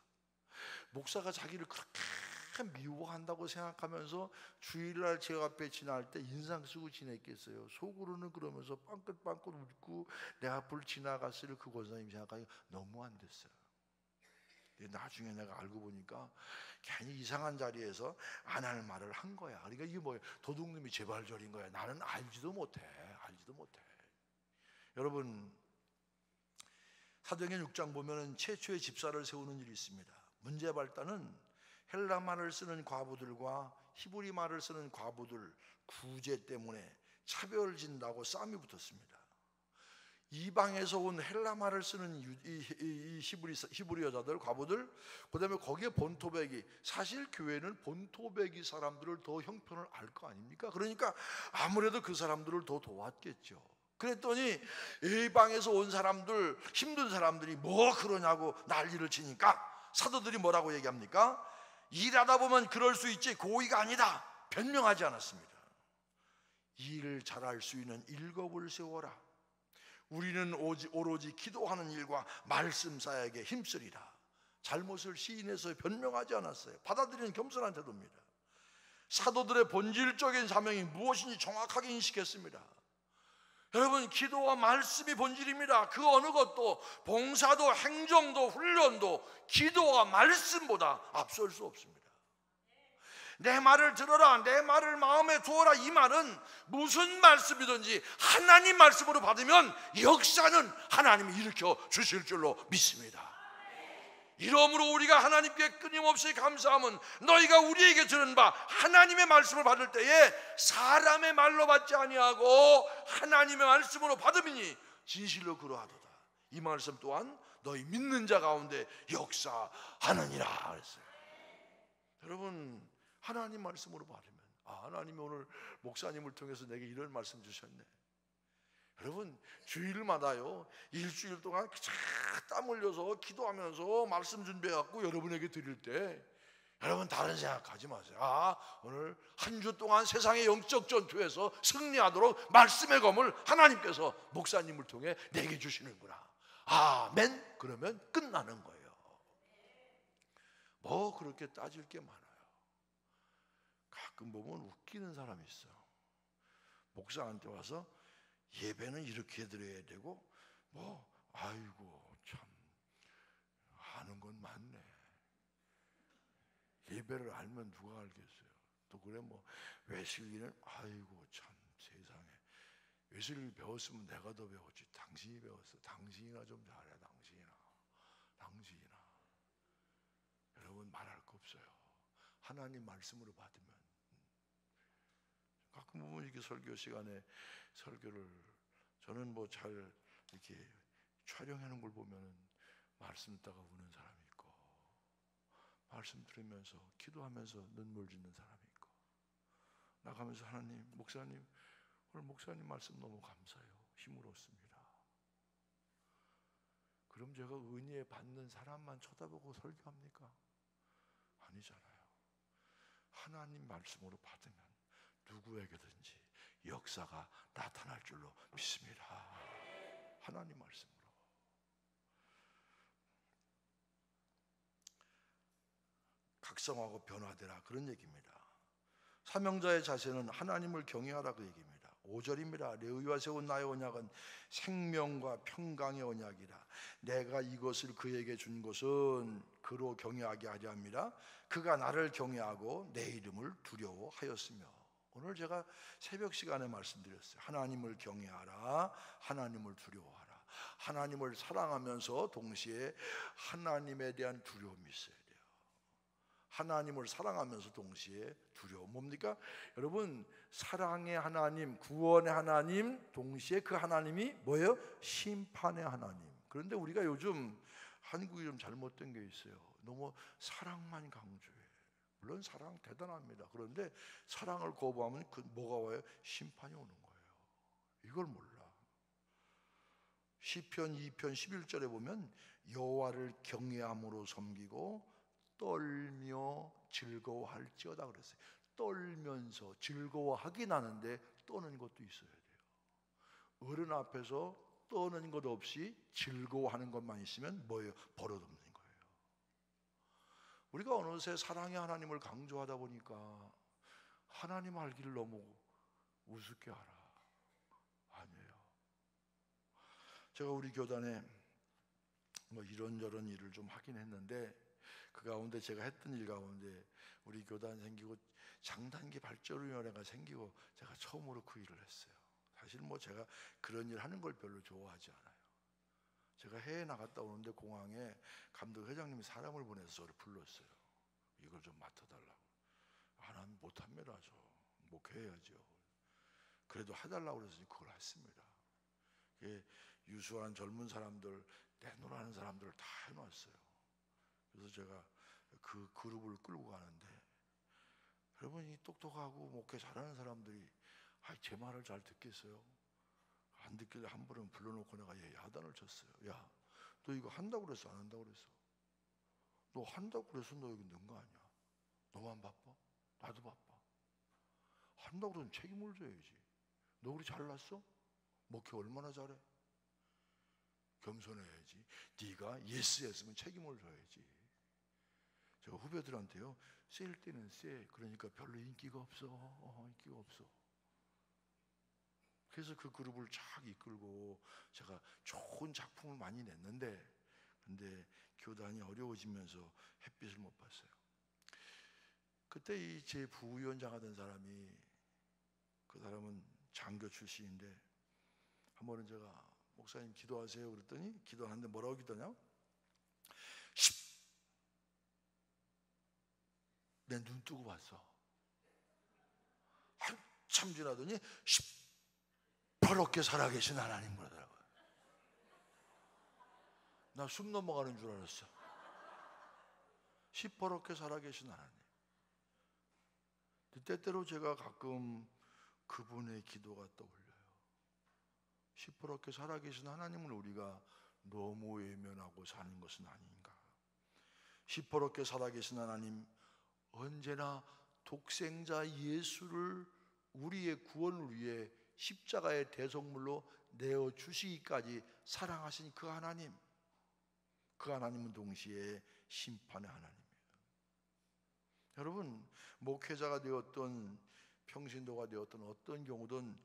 목사가 자기를 그렇게 미워한다고 생각하면서 주일날 제 앞에 지날 때 인상 쓰고 지냈겠어요. 속으로는 그러면서 빵긋빵긋 웃고 내 앞을 지나갔을 그 권사님 생각하니까 너무 안 됐어요. 나중에 내가 알고 보니까 괜히 이상한 자리에서 안 할 말을 한 거야. 그러니까 이게 뭐예요? 도둑놈이 재발절인 거야. 나는 알지도 못해. 여러분, 사도행전 6장 보면은 최초의 집사를 세우는 일이 있습니다. 문제 발단은 헬라 말을 쓰는 과부들과 히브리 말을 쓰는 과부들 구제 때문에 차별진다고 싸움이 붙었습니다. 이방에서 온 헬라 말을 쓰는 이 히브리 여자들, 과부들, 그 다음에 거기에 본토백이, 사실 교회는 본토백이 사람들을 더 형편을 알 거 아닙니까? 그러니까 아무래도 그 사람들을 더 도왔겠죠. 그랬더니 이방에서 온 사람들, 힘든 사람들이 뭐 그러냐고 난리를 치니까 사도들이 뭐라고 얘기합니까? 일하다 보면 그럴 수 있지 고의가 아니다, 변명하지 않았습니다. 일을 잘할 수 있는 일곱을 세워라. 우리는 오로지 기도하는 일과 말씀 사역에 힘쓰리라. 잘못을 시인해서 변명하지 않았어요. 받아들이는 겸손한 태도입니다. 사도들의 본질적인 사명이 무엇인지 정확하게 인식했습니다. 여러분, 기도와 말씀이 본질입니다. 그 어느 것도, 봉사도 행정도 훈련도 기도와 말씀보다 앞설 수 없습니다. 내 말을 들어라, 내 말을 마음에 두어라, 이 말은 무슨 말씀이든지 하나님 말씀으로 받으면 역사는 하나님이 일으켜 주실 줄로 믿습니다. 이러므로 우리가 하나님께 끊임없이 감사함은 너희가 우리에게 들은 바 하나님의 말씀을 받을 때에 사람의 말로 받지 아니하고 하나님의 말씀으로 받음이니 진실로 그러하도다. 이 말씀 또한 너희 믿는 자 가운데 역사하느니라 그랬어요. 여러분, 하나님 말씀으로 받으면 하나님이 오늘 목사님을 통해서 내게 이런 말씀 주셨네. 여러분, 주일마다요, 일주일 동안 땀 흘려서 기도하면서 말씀 준비해갖고 여러분에게 드릴 때 여러분 다른 생각하지 마세요. 오늘 한 주 동안 세상의 영적 전투에서 승리하도록 말씀의 검을 하나님께서 목사님을 통해 내게 주시는구나. 아멘. 그러면 끝나는 거예요. 뭐 그렇게 따질 게 많아요. 가끔 보면 웃기는 사람이 있어요. 목사한테 와서 예배는 이렇게 드려야 되고 아이고 참 아는 건 많네. 예배를 알면 누가 알겠어요. 또 그래 외식일은 아이고 참 세상에 외식일 배웠으면 내가 더 배웠지. 당신이 배웠어. 당신이나 좀 잘해. 당신이나. 여러분, 말할 거 없어요. 하나님 말씀으로 받으면. 가끔 보면 이렇게 설교 시간에 설교를 저는 잘 이렇게 촬영하는 걸 보면은 말씀 듣다가 우는 사람이 있고, 말씀 들으면서 기도하면서 눈물 짓는 사람이 있고, 나가면서 하나님, 목사님 오늘 목사님 말씀 너무 감사해요. 힘을 얻습니다. 그럼 제가 은혜 받는 사람만 쳐다보고 설교합니까? 아니잖아요. 하나님 말씀으로 받으면 누구에게든지 역사가 나타날 줄로 믿습니다. 하나님 말씀으로. 각성하고 변화되라, 그런 얘기입니다. 사명자의 자세는 하나님을 경외하라, 그 얘기입니다. 5절입니다. 레위와 세운 나의 언약은 생명과 평강의 언약이라. 내가 이것을 그에게 준 것은 그로 경외하게 하려 함이라. 그가 나를 경외하고 내 이름을 두려워하였으며. 오늘 제가 새벽 시간에 말씀드렸어요. 하나님을 경외하라, 하나님을 두려워하라. 하나님을 사랑하면서 동시에 하나님에 대한 두려움이 있어요. 하나님을 사랑하면서 동시에 두려움. 뭡니까? 여러분, 사랑의 하나님, 구원의 하나님, 동시에 그 하나님이 뭐예요? 심판의 하나님. 그런데 우리가 요즘 한국이 좀 잘못된 게 있어요. 너무 사랑만 강조해. 물론 사랑 대단합니다. 그런데 사랑을 거부하면 그 뭐가 와요? 심판이 오는 거예요. 이걸 몰라. 시편 2편 11절에 보면 여호와를 경외함으로 섬기고 떨며 즐거워할지어다 그랬어요. 떨면서 즐거워하긴 하는데 떠는 것도 있어야 돼요. 어른 앞에서 떠는 것 없이 즐거워하는 것만 있으면 뭐예요? 버릇없는 거예요. 우리가 어느새 사랑의 하나님을 강조하다 보니까 하나님 알기를 너무 우습게 알아. 아니에요. 제가 우리 교단에 뭐 이런저런 일을 좀 하긴 했는데, 그 가운데 제가 했던 일 가운데 우리 교단 생기고 장단기 발전위원회가 생기고 제가 처음으로 그 일을 했어요. 사실 뭐 제가 그런 일 하는 걸 별로 좋아하지 않아요. 제가 해외 나갔다 오는데 공항에 감독 회장님이 사람을 보내서 저를 불렀어요. 이걸 좀 맡아달라고. 난 못합니다. 저 목회해야죠. 그래도 해달라고 그래서 그걸 했습니다. 유수한 젊은 사람들, 내노라는 사람들을 다 해놨어요. 그래서 제가 그 그룹을 끌고 가는데, 여러분이 똑똑하고 목회 잘하는 사람들이 제 말을 잘 듣겠어요? 안 듣길래 한 번은 불러놓고 내가 야단을 쳤어요. 야, 너 이거 한다고 그랬어, 안 한다고 그랬어? 너 한다고 그래서 너 여기 넣은 거 아니야? 너만 바빠? 나도 바빠. 한다고 그러면 책임을 져야지. 너 그리 잘났어? 목회 얼마나 잘해? 겸손해야지. 네가 예스 했으면 책임을 져야지. 제가 후배들한테요, 셀 때는 쎄. 그러니까 별로 인기가 없어. 인기가 없어. 그래서 그 그룹을 쫙 이끌고 제가 좋은 작품을 많이 냈는데, 근데 교단이 어려워지면서 햇빛을 못 봤어요. 그때 이 제 부위원장 하던 사람이, 그 사람은 장교 출신인데, 한 번은 제가 목사님 기도하세요 그랬더니 기도하는데 뭐라고 기도하냐? 내 눈 뜨고 봤어. 한참 지나더니 시퍼렇게 살아계신 하나님 그러더라고요. 나 숨 넘어가는 줄 알았어. 시퍼렇게 살아계신 하나님. 때때로 제가 가끔 그분의 기도가 떠올려요. 시퍼렇게 살아계신 하나님을 우리가 너무 외면하고 사는 것은 아닌가. 시퍼렇게 살아계신 하나님, 언제나 독생자 예수를 우리의 구원을 위해 십자가의 대속물로 내어주시기까지 사랑하신 그 하나님, 그 하나님은 동시에 심판의 하나님이에요. 여러분, 목회자가 되었던 평신도가 되었던 어떤 경우든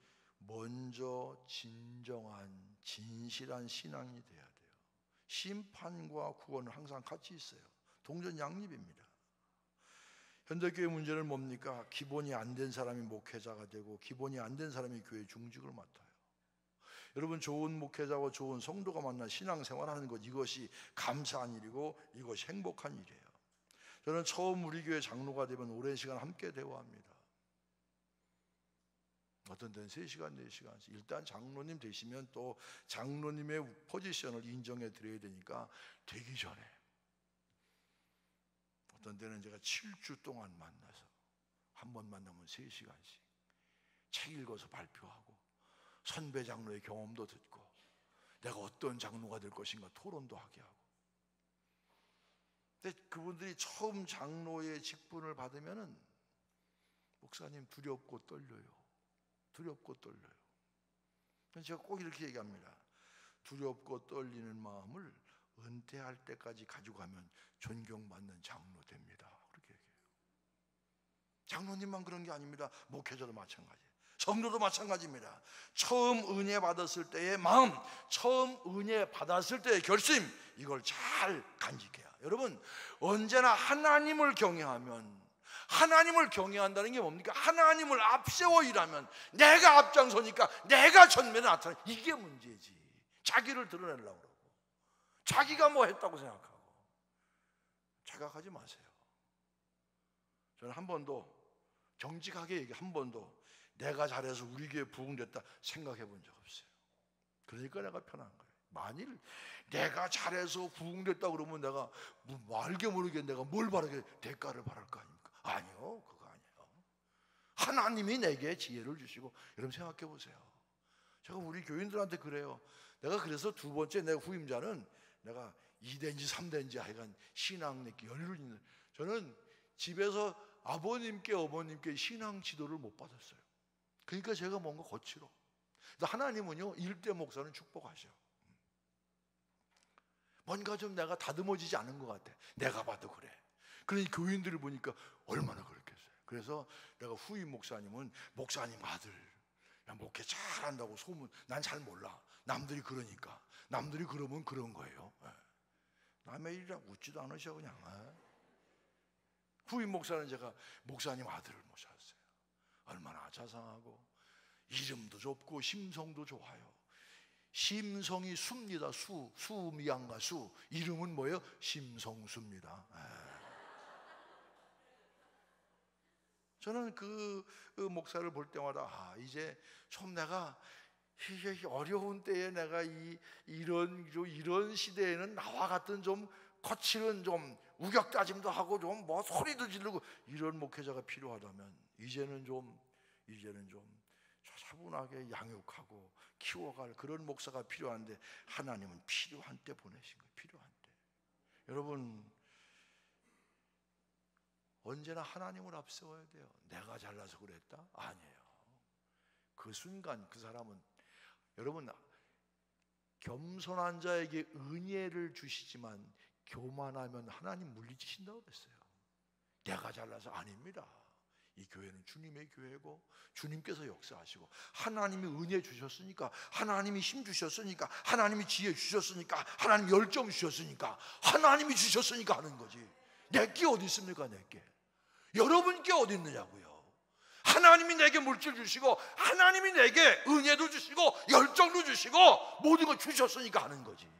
먼저 진정한 진실한 신앙이 돼야 돼요. 심판과 구원은 항상 같이 있어요. 동전양립입니다. 현대교회 문제는 뭡니까? 기본이 안 된 사람이 목회자가 되고 기본이 안 된 사람이 교회 중직을 맡아요. 여러분, 좋은 목회자와 좋은 성도가 만나 신앙생활하는 것, 이것이 감사한 일이고 이것이 행복한 일이에요. 저는 처음 우리 교회 장로가 되면 오랜 시간 함께 대화합니다. 어떤 데는 3시간, 4시간씩. 일단 장로님 되시면 또 장로님의 포지션을 인정해 드려야 되니까 되기 전에 어떤 데는 제가 7주 동안 만나서 한 번 만나면 3시간씩 책 읽어서 발표하고 선배 장로의 경험도 듣고 내가 어떤 장로가 될 것인가 토론도 하게 하고. 근데 그분들이 처음 장로의 직분을 받으면은 목사님 두렵고 떨려요. 두렵고 떨려요. 제가 꼭 이렇게 얘기합니다. 두렵고 떨리는 마음을 은퇴할 때까지 가지고 가면 존경받는 장로 됩니다. 그렇게 얘기해요. 장로님만 그런 게 아닙니다. 목회자도 마찬가지예요. 성도도 마찬가지입니다. 처음 은혜 받았을 때의 마음, 처음 은혜 받았을 때의 결심, 이걸 잘 간직해야. 여러분, 언제나 하나님을 경외하면, 하나님을 경외한다는 게 뭡니까? 하나님을 앞세워 일하면 내가 앞장서니까 내가 전면에 나타나. 이게 문제지. 자기를 드러내려고 그러고, 자기가 뭐 했다고 생각하고. 자각하지 마세요. 저는 한 번도 정직하게 얘기, 한 번도 내가 잘해서 우리 교회 부흥됐다 생각해 본 적 없어요. 그러니까 내가 편한 거예요. 만일 내가 잘해서 부흥됐다 그러면 내가 뭐 알게 모르게 내가 뭘 바라게, 대가를 바랄 거 아닙니까? 아니요, 그거 아니에요. 하나님이 내게 지혜를 주시고. 여러분 생각해 보세요. 제가 우리 교인들한테 그래요. 내가 그래서 두 번째 내 후임자는 내가 2대인지 3대인지 하여간 신앙 내게 열을 있는, 저는 집에서 아버님께 어머님께 신앙 지도를 못 받았어요. 그러니까 제가 뭔가 거칠어. 하나님은요, 일대 목사는 축복하셔. 뭔가 좀 내가 다듬어지지 않은 것 같아. 내가 봐도 그래. 그러니 교인들을 보니까 얼마나 그렇겠어요. 그래서 내가 후임 목사님은 목사님 아들, 야, 목회 잘한다고 소문, 난 잘 몰라. 남들이 그러니까. 남들이 그러면 그런 거예요. 남의 일이라 웃지도 않으셔 그냥. 후임 목사는 제가 목사님 아들을 모셨어요. 얼마나 자상하고 이름도 좁고 심성도 좋아요. 심성이 수입니다. 수미양가 수. 이름은 뭐예요? 심성수입니다. 저는 그 목사를 볼 때마다 이제 좀 내가 이게 어려운 때에 내가 이런 시대에는 나와 같은 좀 거칠은 좀 우격다짐도 하고 좀 뭐 소리도 지르고 이런 목회자가 필요하다면 이제는 좀 차분하게 양육하고 키워갈 그런 목사가 필요한데, 하나님은 필요한 때 보내신 거예요. 필요한 때. 여러분, 언제나 하나님을 앞세워야 돼요. 내가 잘나서 그랬다? 아니에요. 그 순간 그 사람은, 여러분, 겸손한 자에게 은혜를 주시지만 교만하면 하나님 물리치신다고 그랬어요. 내가 잘나서 아닙니다. 이 교회는 주님의 교회고 주님께서 역사하시고 하나님이 은혜 주셨으니까, 하나님이 힘 주셨으니까, 하나님이 지혜 주셨으니까, 하나님 열정 주셨으니까, 하나님이 주셨으니까 하는 거지. 내게 어디 있습니까? 내게. 여러분께 어디 있느냐고요. 하나님이 내게 물질 주시고 하나님이 내게 은혜도 주시고 열정도 주시고 모든 걸 주셨으니까 하는 거지.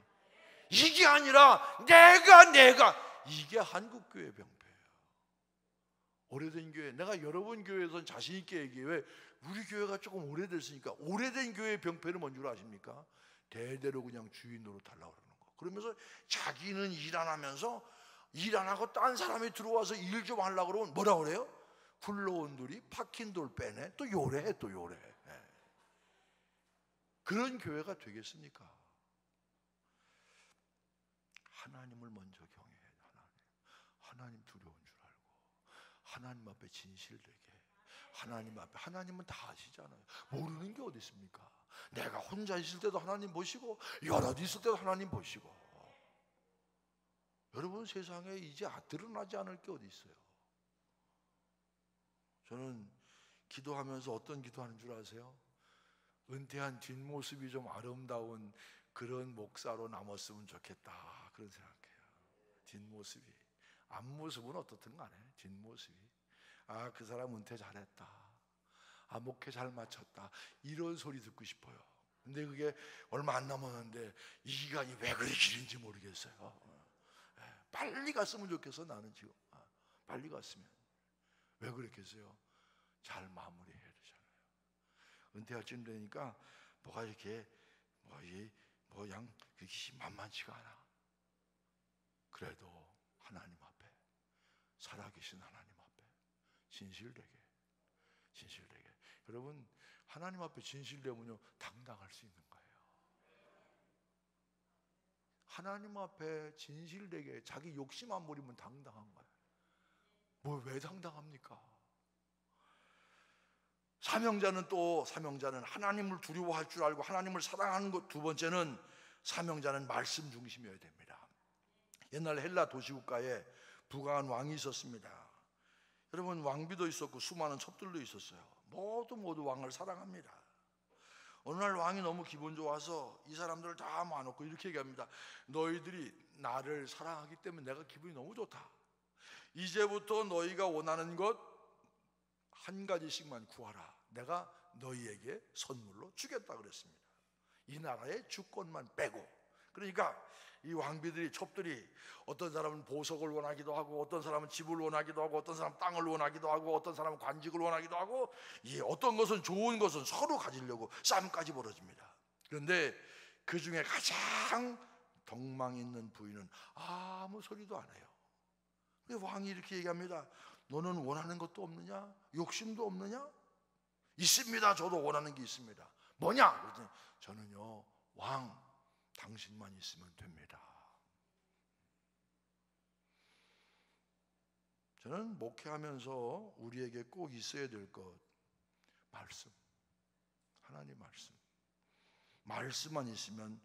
이게 아니라 내가 이게 한국교회 병폐예요. 오래된 교회, 내가 여러분 교회에서는 자신 있게 얘기해요. 왜? 우리 교회가 조금 오래됐으니까. 오래된 교회의 병폐는 뭔 줄 아십니까? 대대로 그냥 주인 노릇하려고 그러는 거. 그러면서 자기는 일 안 하면서, 일 안 하고 딴 사람이 들어와서 일 좀 하려고 그러면 뭐라 그래요? 굴러온 돌이 박힌 돌 빼네. 또 요래. 그런 교회가 되겠습니까? 하나님을 먼저 경외해야 돼. 하나님 두려운 줄 알고 하나님 앞에 진실되게. 하나님 앞에, 하나님은 다 아시잖아요. 모르는 게 어디 있습니까? 내가 혼자 있을 때도 하나님 보시고 여럿 있을 때도 하나님 보시고. 여러분, 세상에 이제 드러나지 않을 게 어디 있어요? 저는 기도하면서 어떤 기도하는 줄 아세요? 은퇴한 뒷모습이 좀 아름다운 그런 목사로 남았으면 좋겠다, 그런 생각해요. 뒷모습이. 앞모습은 어떻든 간에 뒷모습이, 그 사람 은퇴 잘했다, 목회 잘 마쳤다, 이런 소리 듣고 싶어요. 근데 그게 얼마 안 남았는데 이 기간이 왜 그리 길은지 모르겠어요. 빨리 갔으면 좋겠어. 나는 지금 빨리 갔으면. 왜 그랬겠어요? 잘 마무리해야 되잖아요. 은퇴할 쯤 되니까 뭐가 이렇게 그냥 그렇게 만만치가 않아. 그래도 하나님 앞에, 살아계신 하나님 앞에 진실되게. 여러분, 하나님 앞에 진실되면요 당당할 수 있는 거예요. 하나님 앞에 진실되게 자기 욕심 안 부리면 당당한 거예요. 뭐 왜 당당합니까? 사명자는 하나님을 두려워할 줄 알고 하나님을 사랑하는 것. 두 번째는 사명자는 말씀 중심이어야 됩니다. 옛날 헬라 도시국가에 부강한 왕이 있었습니다. 여러분, 왕비도 있었고 수많은 첩들도 있었어요. 모두 왕을 사랑합니다. 어느 날 왕이 너무 기분 좋아서 이 사람들을 다 모아놓고 이렇게 얘기합니다. 너희들이 나를 사랑하기 때문에 내가 기분이 너무 좋다. 이제부터 너희가 원하는 것 한 가지씩만 구하라. 내가 너희에게 선물로 주겠다 그랬습니다. 이 나라의 주권만 빼고. 그러니까 이 왕비들이, 첩들이, 어떤 사람은 보석을 원하기도 하고, 어떤 사람은 집을 원하기도 하고, 어떤 사람은 땅을 원하기도 하고, 어떤 사람은 관직을 원하기도 하고, 어떤 것은, 좋은 것은 서로 가지려고 싸움까지 벌어집니다. 그런데 그 중에 가장 덕망 있는 부인은 아무 소리도 안 해요. 왕이 이렇게 얘기합니다. 너는 원하는 것도 없느냐? 욕심도 없느냐? 있습니다. 저도 원하는 게 있습니다. 뭐냐? 그랬더니 저는요, 왕, 당신만 있으면 됩니다. 저는 목회하면서 우리에게 꼭 있어야 될 것, 말씀, 하나님 말씀. 말씀만 있으면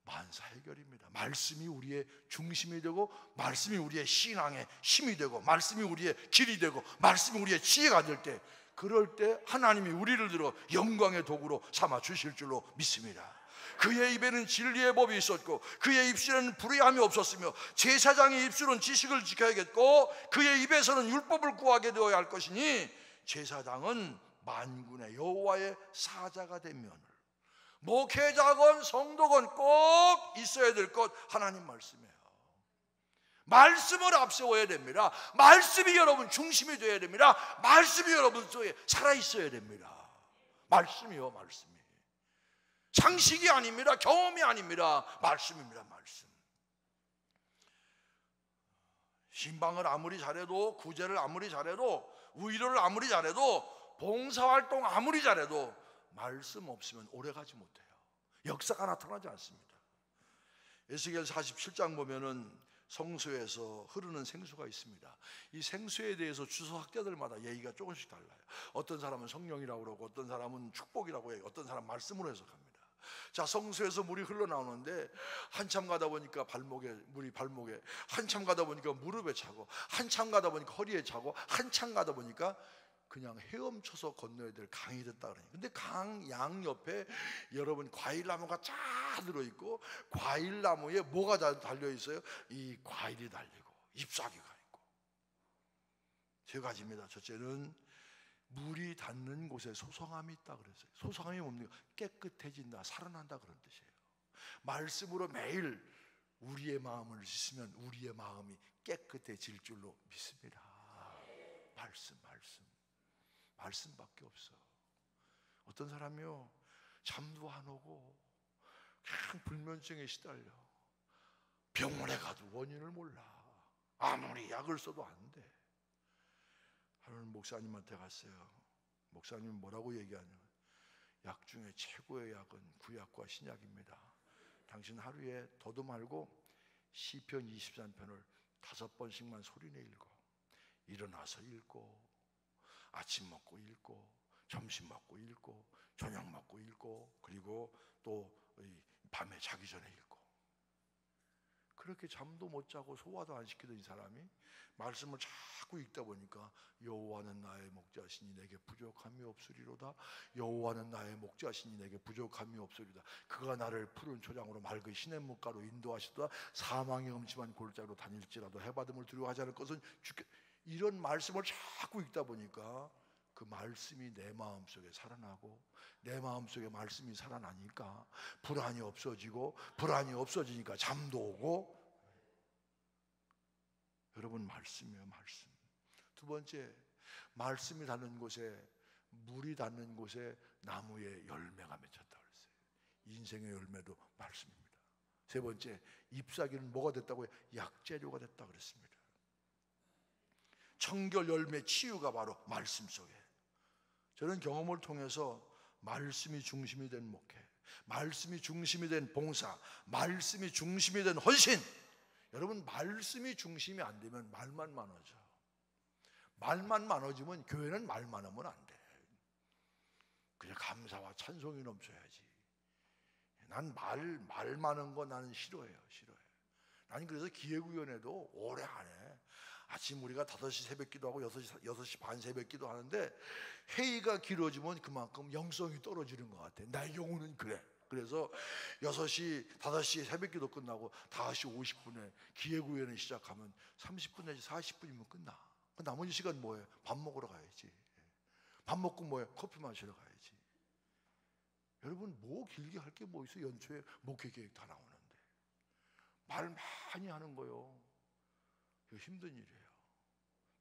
만사 해결입니다. 말씀이 우리의 중심이 되고, 말씀이 우리의 신앙의 힘이 되고, 말씀이 우리의 길이 되고, 말씀이 우리의 지혜가 될 때, 그럴 때 하나님이 우리를 들어 영광의 도구로 삼아 주실 줄로 믿습니다. 그의 입에는 진리의 법이 있었고, 그의 입술에는 불의함이 없었으며, 제사장의 입술은 지식을 지켜야겠고, 그의 입에서는 율법을 구하게 되어야 할 것이니, 제사장은 만군의 여호와의 사자가 되면, 목회자건 성도건 꼭 있어야 될 것, 하나님 말씀이에요. 말씀을 앞세워야 됩니다. 말씀이 여러분 중심이 되어야 됩니다. 말씀이 여러분 속에 살아있어야 됩니다. 말씀이요, 말씀이. 상식이 아닙니다. 경험이 아닙니다. 말씀입니다. 말씀. 신방을 아무리 잘해도, 구제를 아무리 잘해도, 위로를 아무리 잘해도, 봉사활동 아무리 잘해도 말씀 없으면 오래가지 못해요. 역사가 나타나지 않습니다. 에스겔 47장 보면은 성소에서 흐르는 생수가 있습니다. 이 생수에 대해서 주석학자들마다 얘기가 조금씩 달라요. 어떤 사람은 성령이라고 그러고, 어떤 사람은 축복이라고 해요. 어떤 사람은 말씀으로 해석합니다. 자, 성소에서 물이 흘러나오는데 한참 가다 보니까 물이 발목에, 한참 가다 보니까 무릎에 차고, 한참 가다 보니까 허리에 차고, 한참 가다 보니까 그냥 헤엄쳐서 건너야 될 강이 됐다 그래요. 근데 강 양 옆에 여러분 과일나무가 쫙 들어있고, 과일나무에 뭐가 달려 있어요? 이 과일이 달리고 잎사귀가 있고 세 가지입니다. 첫째는 물이 닿는 곳에 소성함이 있다 그랬어요. 소성함이 뭡니까? 깨끗해진다, 살아난다, 그런 뜻이에요. 말씀으로 매일 우리의 마음을 씻으면 우리의 마음이 깨끗해질 줄로 믿습니다. 말씀밖에 없어. 어떤 사람이요, 잠도 안 오고 그냥 불면증에 시달려. 병원에 가도 원인을 몰라. 아무리 약을 써도 안 돼. 하루는 목사님한테 갔어요. 목사님은 뭐라고 얘기하냐면, 약 중에 최고의 약은 구약과 신약입니다. 당신 하루에 더도 말고 시편 23편을 5번씩만 소리내 읽어. 일어나서 읽고, 아침 먹고 읽고, 점심 먹고 읽고, 저녁 먹고 읽고, 그리고 또 밤에 자기 전에 읽고. 그렇게 잠도 못 자고 소화도 안 시키던 이 사람이 말씀을 자꾸 읽다 보니까, 여호와는 나의 목자시니 내게 부족함이 없으리로다. 여호와는 나의 목자시니 내게 부족함이 없으리로다. 그가 나를 푸른 초장으로 맑은 시냇물가로 인도하시도다. 사망의 음침한 골짜기로 다닐지라도 해받음을 두려워하지 않을 것은 주께. 이런 말씀을 자꾸 읽다 보니까 그 말씀이 내 마음속에 살아나고, 내 마음속에 말씀이 살아나니까 불안이 없어지고, 불안이 없어지니까 잠도 오고. 여러분, 말씀이에요, 말씀. 두 번째, 말씀이 닿는 곳에, 물이 닿는 곳에 나무에 열매가 맺혔다 그랬어요. 인생의 열매도 말씀입니다. 세 번째, 잎사귀는 뭐가 됐다고요? 약재료가 됐다 그랬습니다. 청결 열매 치유가 바로 말씀 속에. 저는 경험을 통해서 말씀이 중심이 된 목회, 말씀이 중심이 된 봉사, 말씀이 중심이 된 헌신. 여러분, 말씀이 중심이 안 되면 말만 많아져. 말만 많아지면 교회는 말 많으면 안 돼. 그냥 감사와 찬송이 넘쳐야지. 난 말 많은 거 나는 싫어해요. 나는 그래서 기획위원회도 오래 안 해. 아침 우리가 5시 새벽 기도하고 6시 반 새벽 기도 하는데 회의가 길어지면 그만큼 영성이 떨어지는 것 같아. 나의 경우는 그래. 그래서 5시 새벽 기도 끝나고 5시 50분에 기획위원회 시작하면 30분 내지 40분이면 끝나. 그 나머지 시간 뭐해? 밥 먹으러 가야지. 밥 먹고 뭐해? 커피 마시러 가야지. 여러분 뭐 길게 할 게 뭐 있어? 연초에 목회 계획 다 나오는데 말 많이 하는 거요. 이거 힘든 일이에요.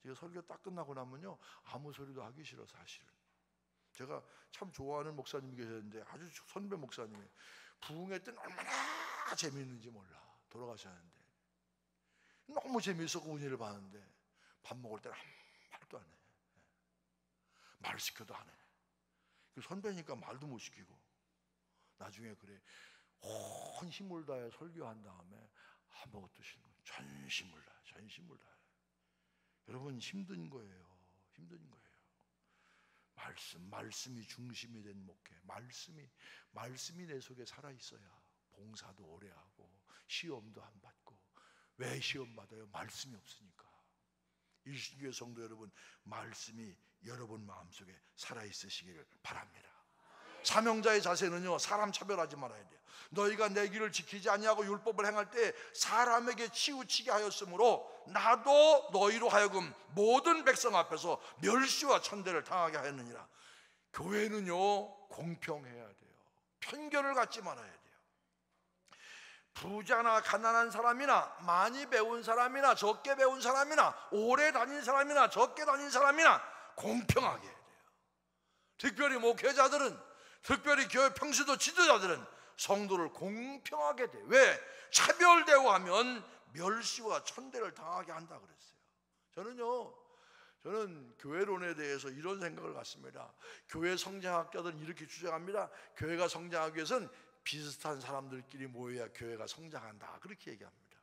제가 설교 딱 끝나고 나면요 아무 소리도 하기 싫어. 사실은 제가 참 좋아하는 목사님이 계셨는데 아주 선배 목사님이 부흥회 때는 얼마나 재미있는지 몰라. 돌아가셨는데 너무 재미있었고 은혜를 받는데 밥 먹을 때는 한 말도 안 해. 말 시켜도 안 해. 선배니까 말도 못 시키고 나중에 그래 온 힘을 다해 설교한 다음에 아무것도 싫은 거예요. 전심을 다해. 여러분 힘든 거예요. 말씀이 중심이 된 목회. 말씀이 내 속에 살아 있어야 봉사도 오래 하고 시험도 안 받고. 왜 시험 받아요? 말씀이 없으니까. 일신교회 성도 여러분, 말씀이 여러분 마음속에 살아 있으시기를 바랍니다. 사명자의 자세는요 사람 차별하지 말아야 돼요. 너희가 내 길을 지키지 아니하고 율법을 행할 때 사람에게 치우치게 하였으므로 나도 너희로 하여금 모든 백성 앞에서 멸시와 천대를 당하게 하였느니라. 교회는요 공평해야 돼요. 편견을 갖지 말아야 돼요. 부자나 가난한 사람이나 많이 배운 사람이나 적게 배운 사람이나 오래 다닌 사람이나 적게 다닌 사람이나 공평하게 해야 돼요. 특별히 목회자들은, 특별히 교회 평시도 지도자들은 성도를 공평하게 돼. 왜? 차별 대우하면 멸시와 천대를 당하게 한다 그랬어요. 저는 교회론에 대해서 이런 생각을 갖습니다. 교회 성장학자들은 이렇게 주장합니다. 교회가 성장하기 위해서는 비슷한 사람들끼리 모여야 교회가 성장한다, 그렇게 얘기합니다.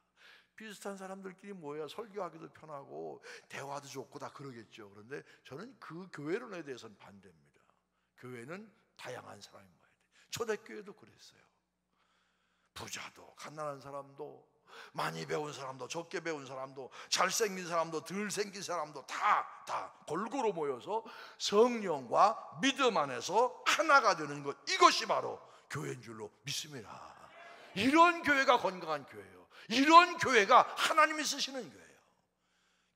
비슷한 사람들끼리 모여야 설교하기도 편하고 대화도 좋고 다 그러겠죠. 그런데 저는 그 교회론에 대해서는 반대입니다. 교회는 다양한 사람이 모여야 돼. 초대교회도 그랬어요. 부자도 가난한 사람도 많이 배운 사람도 적게 배운 사람도 잘생긴 사람도 덜 생긴 사람도 다 골고루 모여서 성령과 믿음 안에서 하나가 되는 것, 이것이 바로 교회인 줄로 믿습니다. 이런 교회가 건강한 교회예요. 이런 교회가 하나님이 쓰시는 교회예요.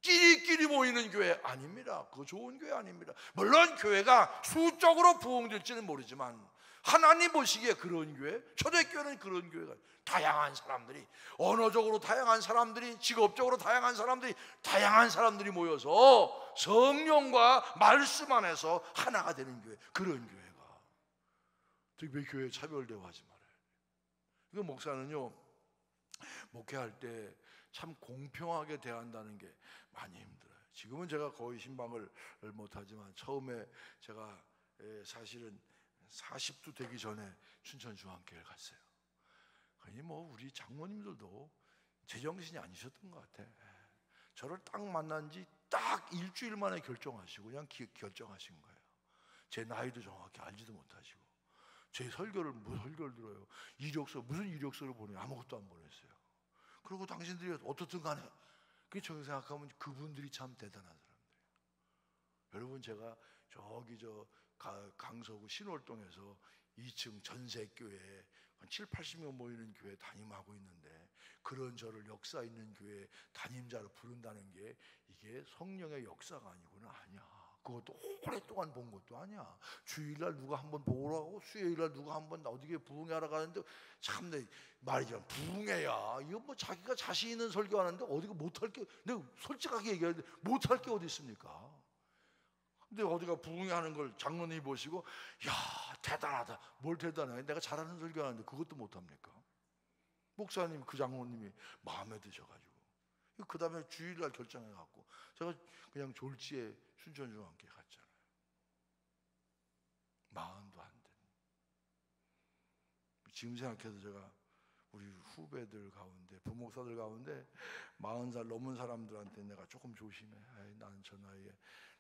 끼리끼리 모이는 교회 아닙니다. 그거 좋은 교회 아닙니다. 물론 교회가 수적으로 부흥될지는 모르지만 하나님 보시기에 그런 교회, 초대교회는 그런 교회가, 다양한 사람들이, 언어적으로 다양한 사람들이, 직업적으로 다양한 사람들이 모여서 성령과 말씀 안에서 하나가 되는 교회, 그런 교회가. 특별히 교회 차별 대우하지 말아요. 그 목사는요 목회할 때 참 공평하게 대한다는 게 많이 힘들어요. 지금은 제가 거의 신방을 못하지만 처음에 제가 사실은 40도 되기 전에 춘천중앙교회를 갔어요. 아니 뭐 우리 장모님들도 제정신이 아니셨던 것 같아. 저를 딱 만난 지 딱 일주일 만에 결정하시고 그냥 결정하신 거예요. 제 나이도 정확히 알지도 못하시고 제 설교를 무슨 설교를 들어요. 무슨 이력서를 보내요. 아무것도 안 보냈어요. 그리고 당신들이 어떻든 간에, 그 저기 생각하면 그분들이 참 대단한 사람들이에요. 여러분 제가 저기 강서구 신월동에서 2층 전세교회에 한 7, 80명 모이는 교회 담임하고 있는데 그런 저를 역사 있는 교회 담임자로 부른다는 게 이게 성령의 역사가 아니고는 아니야. 그것도 오랫동안 본 것도 아니야. 주일날 누가 한번 보러 가고 수요일날 누가 한번 어디에 부흥회 하러 가는데 참 내 말이잖아. 부흥회야 이거 뭐 자기가 자신 있는 설교하는데 어디가 못할 게, 내가 솔직하게 얘기하는데 못할 게 어디 있습니까? 근데 어디가 부흥회 하는 걸 장로님이 보시고 야 대단하다. 뭘 대단해? 내가 잘하는 설교하는데 그것도 못합니까? 목사님, 그 장로님이 마음에 드셔가지고 그 다음에 주일날 결정해갖고 제가 그냥 졸지에 춘천중앙교회 갔잖아요. 마흔도 안 된. 지금 생각해도 제가 우리 후배들 가운데, 부목사들 가운데 40살 넘은 사람들한테 내가 조금 조심해. 나는 저 나이에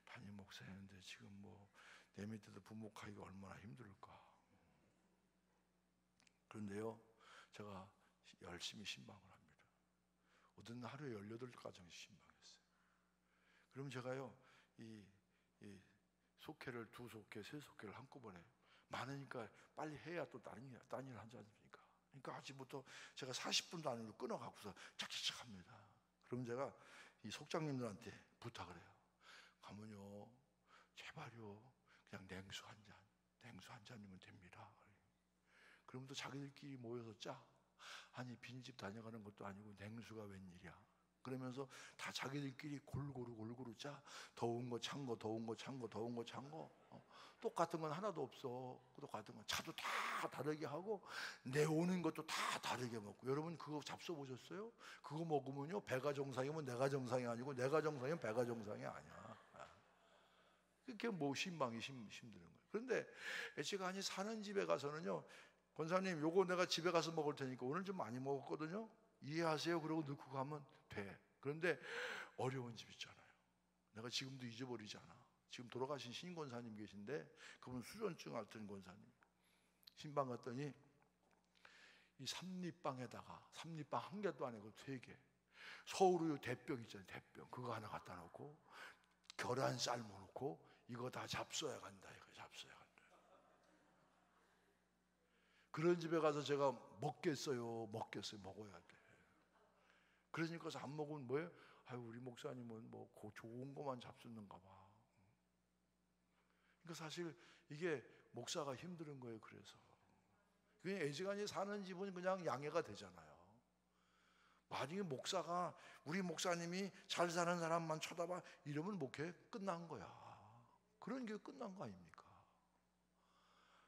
담임 목사였는데 지금 뭐 내 밑에서 부목하기가 얼마나 힘들까. 그런데요, 제가 열심히 신방을 합니다. 어떤 날 하루에 18가정씩 신방했어요. 그럼 제가요, 이 속회를 2속회, 3속회를 한꺼번에 많으니까 빨리 해야 또 다른 일 하지 않습니까? 그러니까 아침부터 제가 40분도 안으로 끊어갖고서 착착착 합니다. 그럼 제가 이 속장님들한테 부탁을 해요. 가면요, 제발요, 그냥 냉수 한 잔이면 됩니다. 그럼 또 자기들끼리 모여서 짜. 아니, 빈집 다녀가는 것도 아니고 냉수가 웬일이야. 그러면서 다 자기들끼리 골고루 짜. 더운 거 찬 거, 더운 거 찬 거, 더운 거 찬 거. 똑같은 건 하나도 없어. 똑같은 건 차도 다 다르게 하고 내오는 것도 다 다르게 먹고. 여러분 그거 잡숴 보셨어요? 그거 먹으면요, 배가 정상이면 내가 정상이 아니고 내가 정상이면 배가 정상이 아니야. 그게 뭐 신방이 힘든 거예요. 그런데 제가 사는 집에 가서는요, 권사님 요거 내가 집에 가서 먹을 테니까 오늘 좀 많이 먹었거든요, 이해하세요. 그러고 넣고 가면 돼. 그런데 어려운 집 있잖아요. 내가 지금도 잊어버리지 않아. 지금 돌아가신 신 권사님 계신데 그분 수전증 앓던 권사님, 신방 갔더니 이 삼립방에다가 삼립방 한 개도 아니고 3개 서울우유 대병 있잖아요. 대병 그거 하나 갖다 놓고 계란 삶아 놓고 이거 다 잡숴야 간다. 이거 잡숴야 간다. 그런 집에 가서 제가 먹겠어요. 먹어야 돼. 그러니까 안 먹으면 뭐예요? 아유, 우리 목사님은 뭐 좋은 것만 잡수는가 봐. 그러니까 사실 이게 목사가 힘든 거예요. 그래서 그냥 애지간히 사는 집은 그냥 양해가 되잖아요. 만약에 목사가 우리 목사님이 잘 사는 사람만 쳐다봐 이러면 목회 끝난 거야. 그런 게 끝난 거 아닙니까?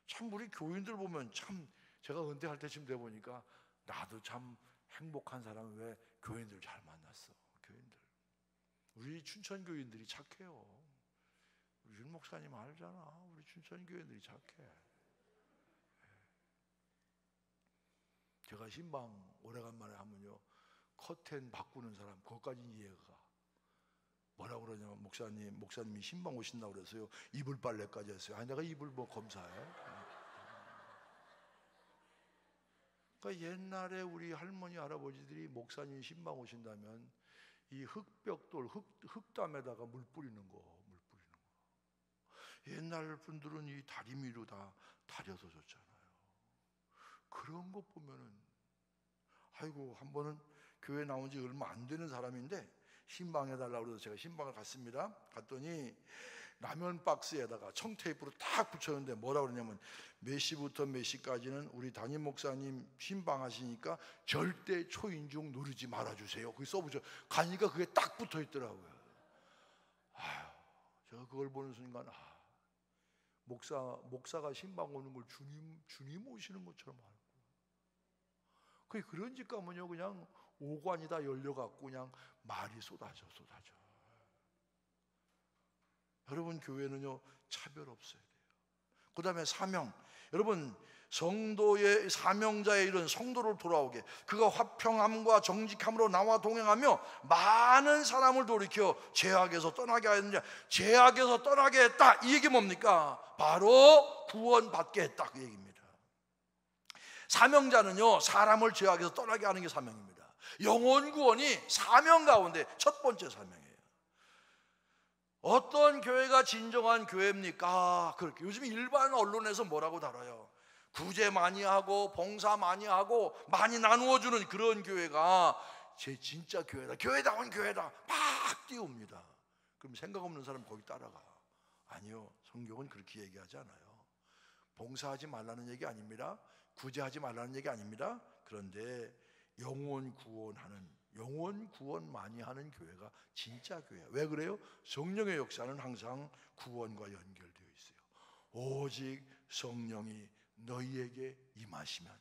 참 우리 교인들 보면 참 제가 은퇴할 때쯤 돼 보니까 나도 참 행복한 사람은 왜 교인들 잘 만났어. 교인들 우리 춘천 교인들이 착해요. 우리 윤 목사님 알잖아. 우리 춘천 교인들이 착해. 제가 신방 오래간만에 하면요, 커튼 바꾸는 사람 그것까지 이해가 가. 뭐라고 그러냐면 목사님이 신방 오신다고 그래서요 이불 빨래까지 했어요. 아니 내가 이불 뭐 검사해? 그러니까 옛날에 우리 할머니 할아버지들이 목사님 신방 오신다면 이 흙벽돌 흙담에다가 물 뿌리는 거. 옛날 분들은 이 다리미로 다 다려서 줬잖아요. 그런 거 보면은 아이고, 한 번은 교회 나온 지 얼마 안 되는 사람인데 신방해달라고 그래서 제가 신방을 갔습니다. 갔더니 라면 박스에다가 청테이프로 딱 붙였는데 뭐라고 그러냐면 몇 시부터 몇 시까지는 우리 담임 목사님 신방하시니까 절대 초인종 누르지 말아주세요. 거기 써붙여. 가니까 그게 딱 붙어 있더라고요. 아휴, 제가 그걸 보는 순간 목사가 신방 오는 걸 주님 오시는 것처럼 알고. 그런 집 가면요 그냥 오관이 다 열려갖고 그냥 말이 쏟아져. 여러분 교회는요 차별 없어야 돼요. 그 다음에 사명. 여러분 성도의 사명자의 일은 성도를 돌아오게 그가 화평함과 정직함으로 나와 동행하며 많은 사람을 돌이켜 죄악에서 떠나게 하였느냐. 죄악에서 떠나게 했다 이 얘기 뭡니까? 바로 구원받게 했다 그 얘기입니다. 사명자는요 사람을 죄악에서 떠나게 하는 게 사명입니다. 영혼 구원이 사명 가운데 첫 번째 사명이에요. 어떤 교회가 진정한 교회입니까? 그렇게 요즘 일반 언론에서 뭐라고 다뤄요? 구제 많이 하고 봉사 많이 하고 많이 나누어주는 그런 교회가 제 진짜 교회다, 교회다운 교회다 막 띄웁니다. 그럼 생각 없는 사람 거기 따라가. 아니요, 성경은 그렇게 얘기하지 않아요. 봉사하지 말라는 얘기 아닙니다. 구제하지 말라는 얘기 아닙니다. 그런데 영혼 구원 많이 하는 교회가 진짜 교회야. 왜 그래요? 성령의 역사는 항상 구원과 연결되어 있어요. 오직 성령이 너희에게 임하시면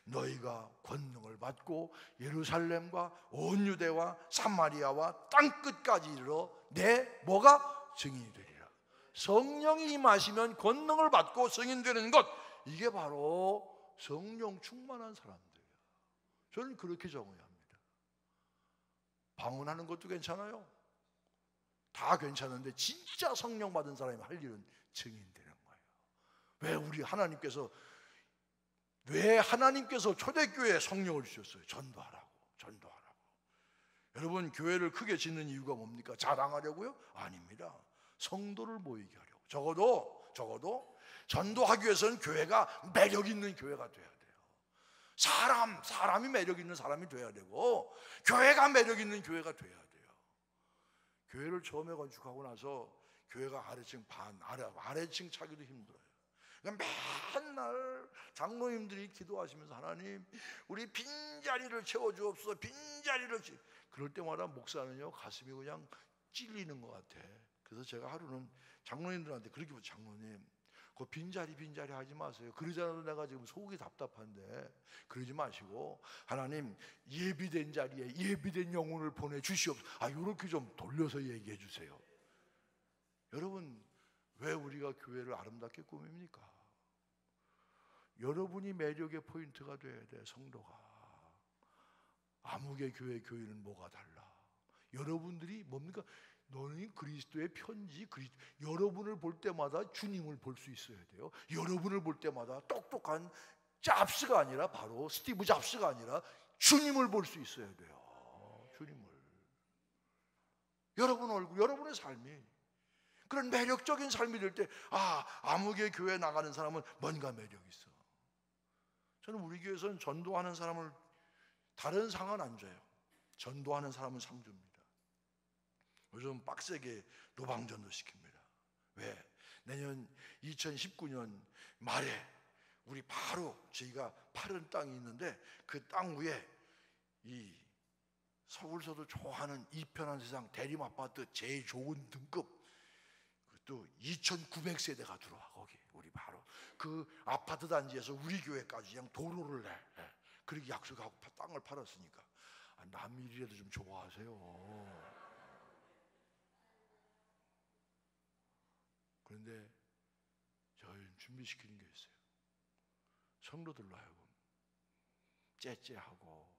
너희가 권능을 받고 예루살렘과 온 유대와 사마리아와 땅끝까지 이르러 내 뭐가 증인이 되리라. 성령이 임하시면 권능을 받고 증인되는 것, 이게 바로 성령 충만한 사람들이에요. 저는 그렇게 정의합니다. 방언하는 것도 괜찮아요. 다 괜찮은데 진짜 성령 받은 사람이 할 일은 증인되는 거예요. 왜 하나님께서 초대교회에 성령을 주셨어요? 전도하라고. 여러분, 교회를 크게 짓는 이유가 뭡니까? 자랑하려고요? 아닙니다. 성도를 모이게 하려고. 적어도 전도하기 위해서는 교회가 매력 있는 교회가 돼야 돼요. 사람이 매력 있는 사람이 돼야 되고, 교회가 매력 있는 교회가 돼야 돼요. 교회를 처음에 건축하고 나서 교회가 아래층 차기도 힘들어요. 그러니까 맨날 장로님들이 기도하시면서, 하나님 우리 빈자리를 채워주옵소서, 그럴 때마다 목사는요 가슴이 그냥 찔리는 것 같아. 그래서 제가 하루는 장로님들한테 그렇게 장로님, 그 빈자리 하지 마세요. 그러잖아도 내가 지금 속이 답답한데 그러지 마시고, 하나님 예비된 자리에 예비된 영혼을 보내주시옵소서. 이렇게 좀 돌려서 얘기해 주세요. 여러분, 왜 우리가 교회를 아름답게 꾸밉니까? 여러분이 매력의 포인트가 돼야 돼. 성도가. 아무개 교회 교인은 뭐가 달라? 여러분들이 뭡니까? 너는 그리스도의 편지, 여러분을 볼 때마다 주님을 볼 수 있어야 돼요. 여러분을 볼 때마다 똑똑한 잡스가 아니라, 바로 스티브 잡스가 아니라 주님을 볼 수 있어야 돼요. 주님을. 여러분 얼굴, 여러분의 삶이 그런 매력적인 삶이 될 때, 아무개 교회 나가는 사람은 뭔가 매력 있어. 저는 우리 교회에서는 전도하는 사람을 다른 상은 안 줘요. 전도하는 사람은 상 줍니다. 요즘 빡세게 노방전도 시킵니다. 왜? 내년 2019년 말에 우리 바로 저희가 파른 땅이 있는데, 그 땅 위에 이 서울서도 좋아하는 이편한 세상 대림 아파트 제일 좋은 등급, 또 2,900세대가 들어와. 거기 우리 바로 그 아파트 단지에서 우리 교회까지 그냥 도로를 내. 그렇게 약속하고 땅을 팔았으니까 남일이라도 좀 좋아하세요. 그런데 저희는 준비시키는 게 있어요. 성도들로 하여금 째째하고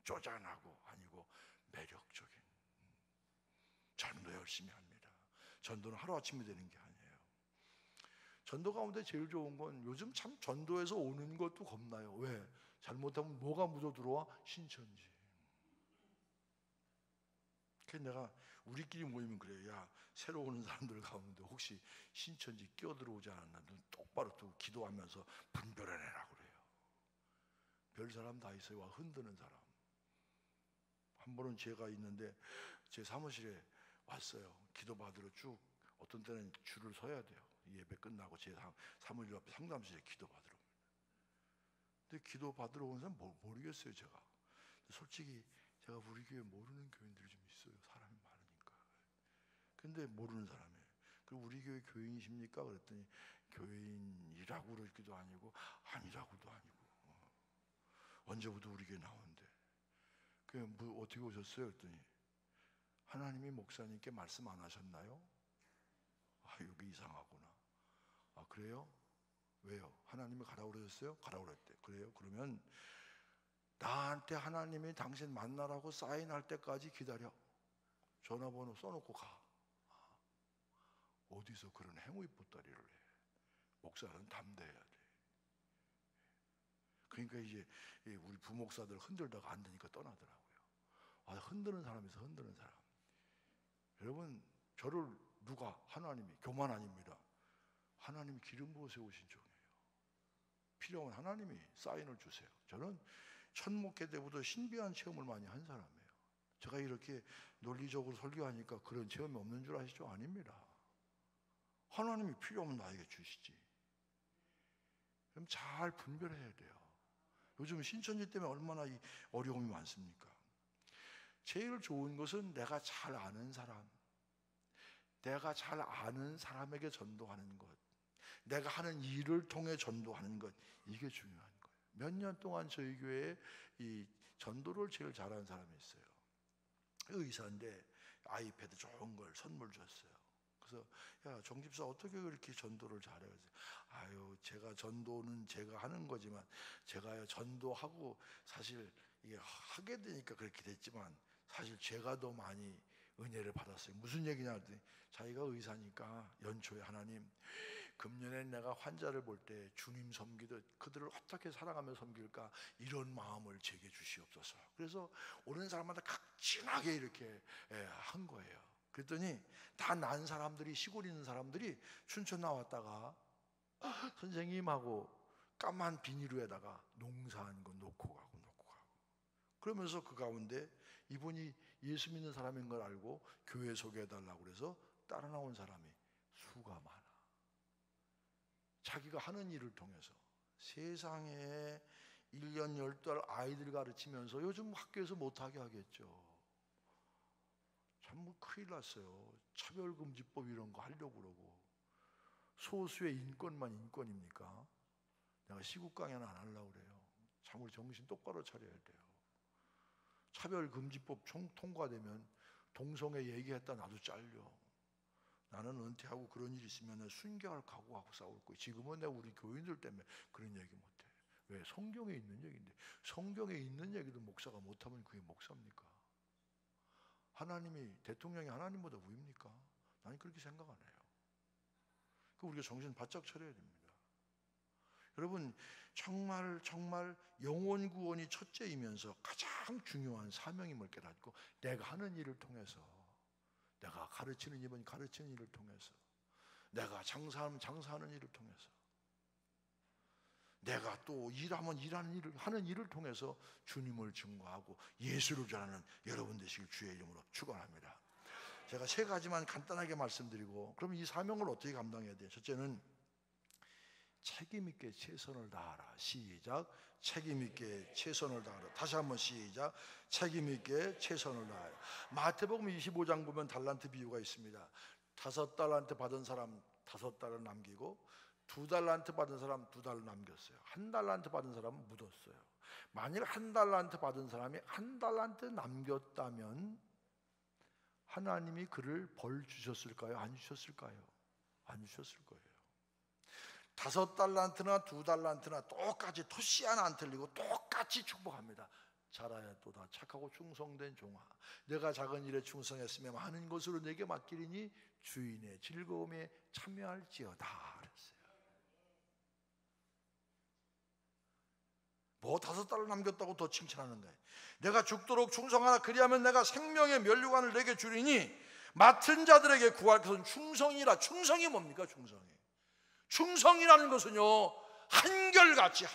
쪼잔하고 아니고 매력적인 전도 열심히 합니다. 전도는 하루아침에 되는 게 아니에요. 전도 가운데 제일 좋은 건, 요즘 참 전도에서 오는 것도 겁나요. 왜? 잘못하면 뭐가 묻어 들어와? 신천지. 그래서 내가 우리끼리 모이면 그래요. 야, 새로 오는 사람들 가운데 혹시 신천지 끼어들어오지 않았나? 눈 똑바로 뜨고 기도하면서 분별해내라 그래요. 별 사람 다 있어요. 와, 흔드는 사람. 한 번은 제가 있는데 제 사무실에 왔어요. 기도 받으러 쭉. 어떤 때는 줄을 서야 돼요. 예배 끝나고 제 사무실 앞에 상담실에 기도 받으러. 근데 기도 받으러 온 사람 모르겠어요, 제가. 솔직히 제가 우리 교회 모르는 교인들이 좀 있어요. 사람이 많으니까. 근데 모르는 사람이에요. 그리고 우리 교회 교인이십니까? 그랬더니 교인이라고 그러기도 아니고 아니라고도 아니고. 언제부터 우리 교회 나오는데. 뭐 어떻게 오셨어요? 그랬더니 하나님이 목사님께 말씀 안 하셨나요? 여기 이상하구나. 그래요? 왜요? 하나님이 가라고 그러셨어요? 가라고 그랬대. 그래요? 그러면 나한테 하나님이 당신 만나라고 사인할 때까지 기다려. 전화번호 써놓고 가. 어디서 그런 행위 보따리를 해. 목사는 담대해야 돼. 그러니까 이제 우리 부목사들 흔들다가 안 되니까 떠나더라고요. 흔드는 사람에서 흔드는 사람. 여러분, 저를 누가? 하나님이. 교만 아닙니다. 하나님이 기름 부어 세우신 종이에요. 필요하면 하나님이 사인을 주세요. 저는 첫 목회 때부터 신비한 체험을 많이 한 사람이에요. 제가 이렇게 논리적으로 설교하니까 그런 체험이 없는 줄 아시죠? 아닙니다. 하나님이 필요하면 나에게 주시지. 그럼 잘 분별해야 돼요. 요즘 신천지 때문에 얼마나 이 어려움이 많습니까? 제일 좋은 것은 내가 잘 아는 사람, 내가 잘 아는 사람에게 전도하는 것, 내가 하는 일을 통해 전도하는 것, 이게 중요한 거예요. 몇 년 동안 저희 교회에 이 전도를 제일 잘하는 사람이 있어요. 의사인데 아이패드 좋은 걸 선물 줬어요. 그래서 야, 정집사 어떻게 그렇게 전도를 잘해? 제가 전도는 제가 하는 거지만 제가 전도하고 사실 이게 하게 되니까 그렇게 됐지만 사실 제가 더 많이 은혜를 받았어요. 무슨 얘기냐 했더니 자기가 의사니까 연초에 하나님 금년에 내가 환자를 볼 때 주님 섬기듯 그들을 어떻게 사랑하며 섬길까, 이런 마음을 제게 주시옵소서. 그래서 오는 사람마다 각진하게 이렇게 한 거예요. 그랬더니 다 난 사람들이, 시골에 있는 사람들이 춘천 나왔다가 선생님하고 까만 비닐로에다가 농사한 거 놓고 가고. 그러면서 그 가운데 이분이 예수 믿는 사람인 걸 알고 교회 소개해달라고 그래서 따라 나온 사람이 수가 많아. 자기가 하는 일을 통해서 세상에 1년 10달 아이들 가르치면서 요즘 학교에서 못하게 하겠죠. 참 뭐 큰일 났어요. 차별금지법 이런 거 하려고 그러고. 소수의 인권만 인권입니까? 내가 시국 강연 안 하려고 그래요. 참 우리 정신 똑바로 차려야 돼요. 차별금지법 통과되면 동성애 얘기했다 나도 잘려. 나는 은퇴하고 그런 일 있으면 순교할 각오하고 싸울 거예요. 지금은 내가 우리 교인들 때문에 그런 얘기 못해. 왜? 성경에 있는 얘기인데. 성경에 있는 얘기도 목사가 못하면 그게 목사입니까? 하나님이, 대통령이 하나님보다 우입니까? 나는 그렇게 생각 안 해요. 그 우리가 정신 바짝 차려야 됩니다. 여러분, 정말 영혼 구원이 첫째이면서 가장 중요한 사명임을 깨닫고, 내가 하는 일을 통해서, 내가 가르치는 일은 가르치는 일을 통해서, 내가 장사하면 장사하는 일을 통해서, 내가 또 일하면 하는 일을 통해서 주님을 증거하고 예수를 전하는 여러분 되시길 주의 이름으로 축원합니다. 제가 3가지만 간단하게 말씀드리고, 그럼 이 사명을 어떻게 감당해야 돼요? 첫째는 책임 있게 최선을 다하라. 시작. 책임 있게 최선을 다하라. 다시 한번 시작. 책임 있게 최선을 다하라. 마태복음 25장 보면 달란트 비유가 있습니다. 5달란트 받은 사람 5달을 남기고, 2달란트 받은 사람 2달을 남겼어요. 1달란트 받은 사람은 묻었어요. 만일 1달란트 받은 사람이 1달란트 남겼다면 하나님이 그를 벌 주셨을까요? 안 주셨을까요? 안 주셨을 거예요. 5달란트나 2달란트나 똑같이 토시 하나 안 틀리고 똑같이 축복합니다. 잘하였도다 착하고 충성된 종아, 내가 작은 일에 충성했으면 많은 것으로 내게 맡기리니 주인의 즐거움에 참여할지어다 그랬어요. 뭐 5달을 남겼다고 더 칭찬하는 거예요. 내가 죽도록 충성하라. 그리하면 내가 생명의 면류관을 내게 주리니 맡은 자들에게 구할 것은 충성이라. 충성이 뭡니까? 충성이라는 것은요, 한결같이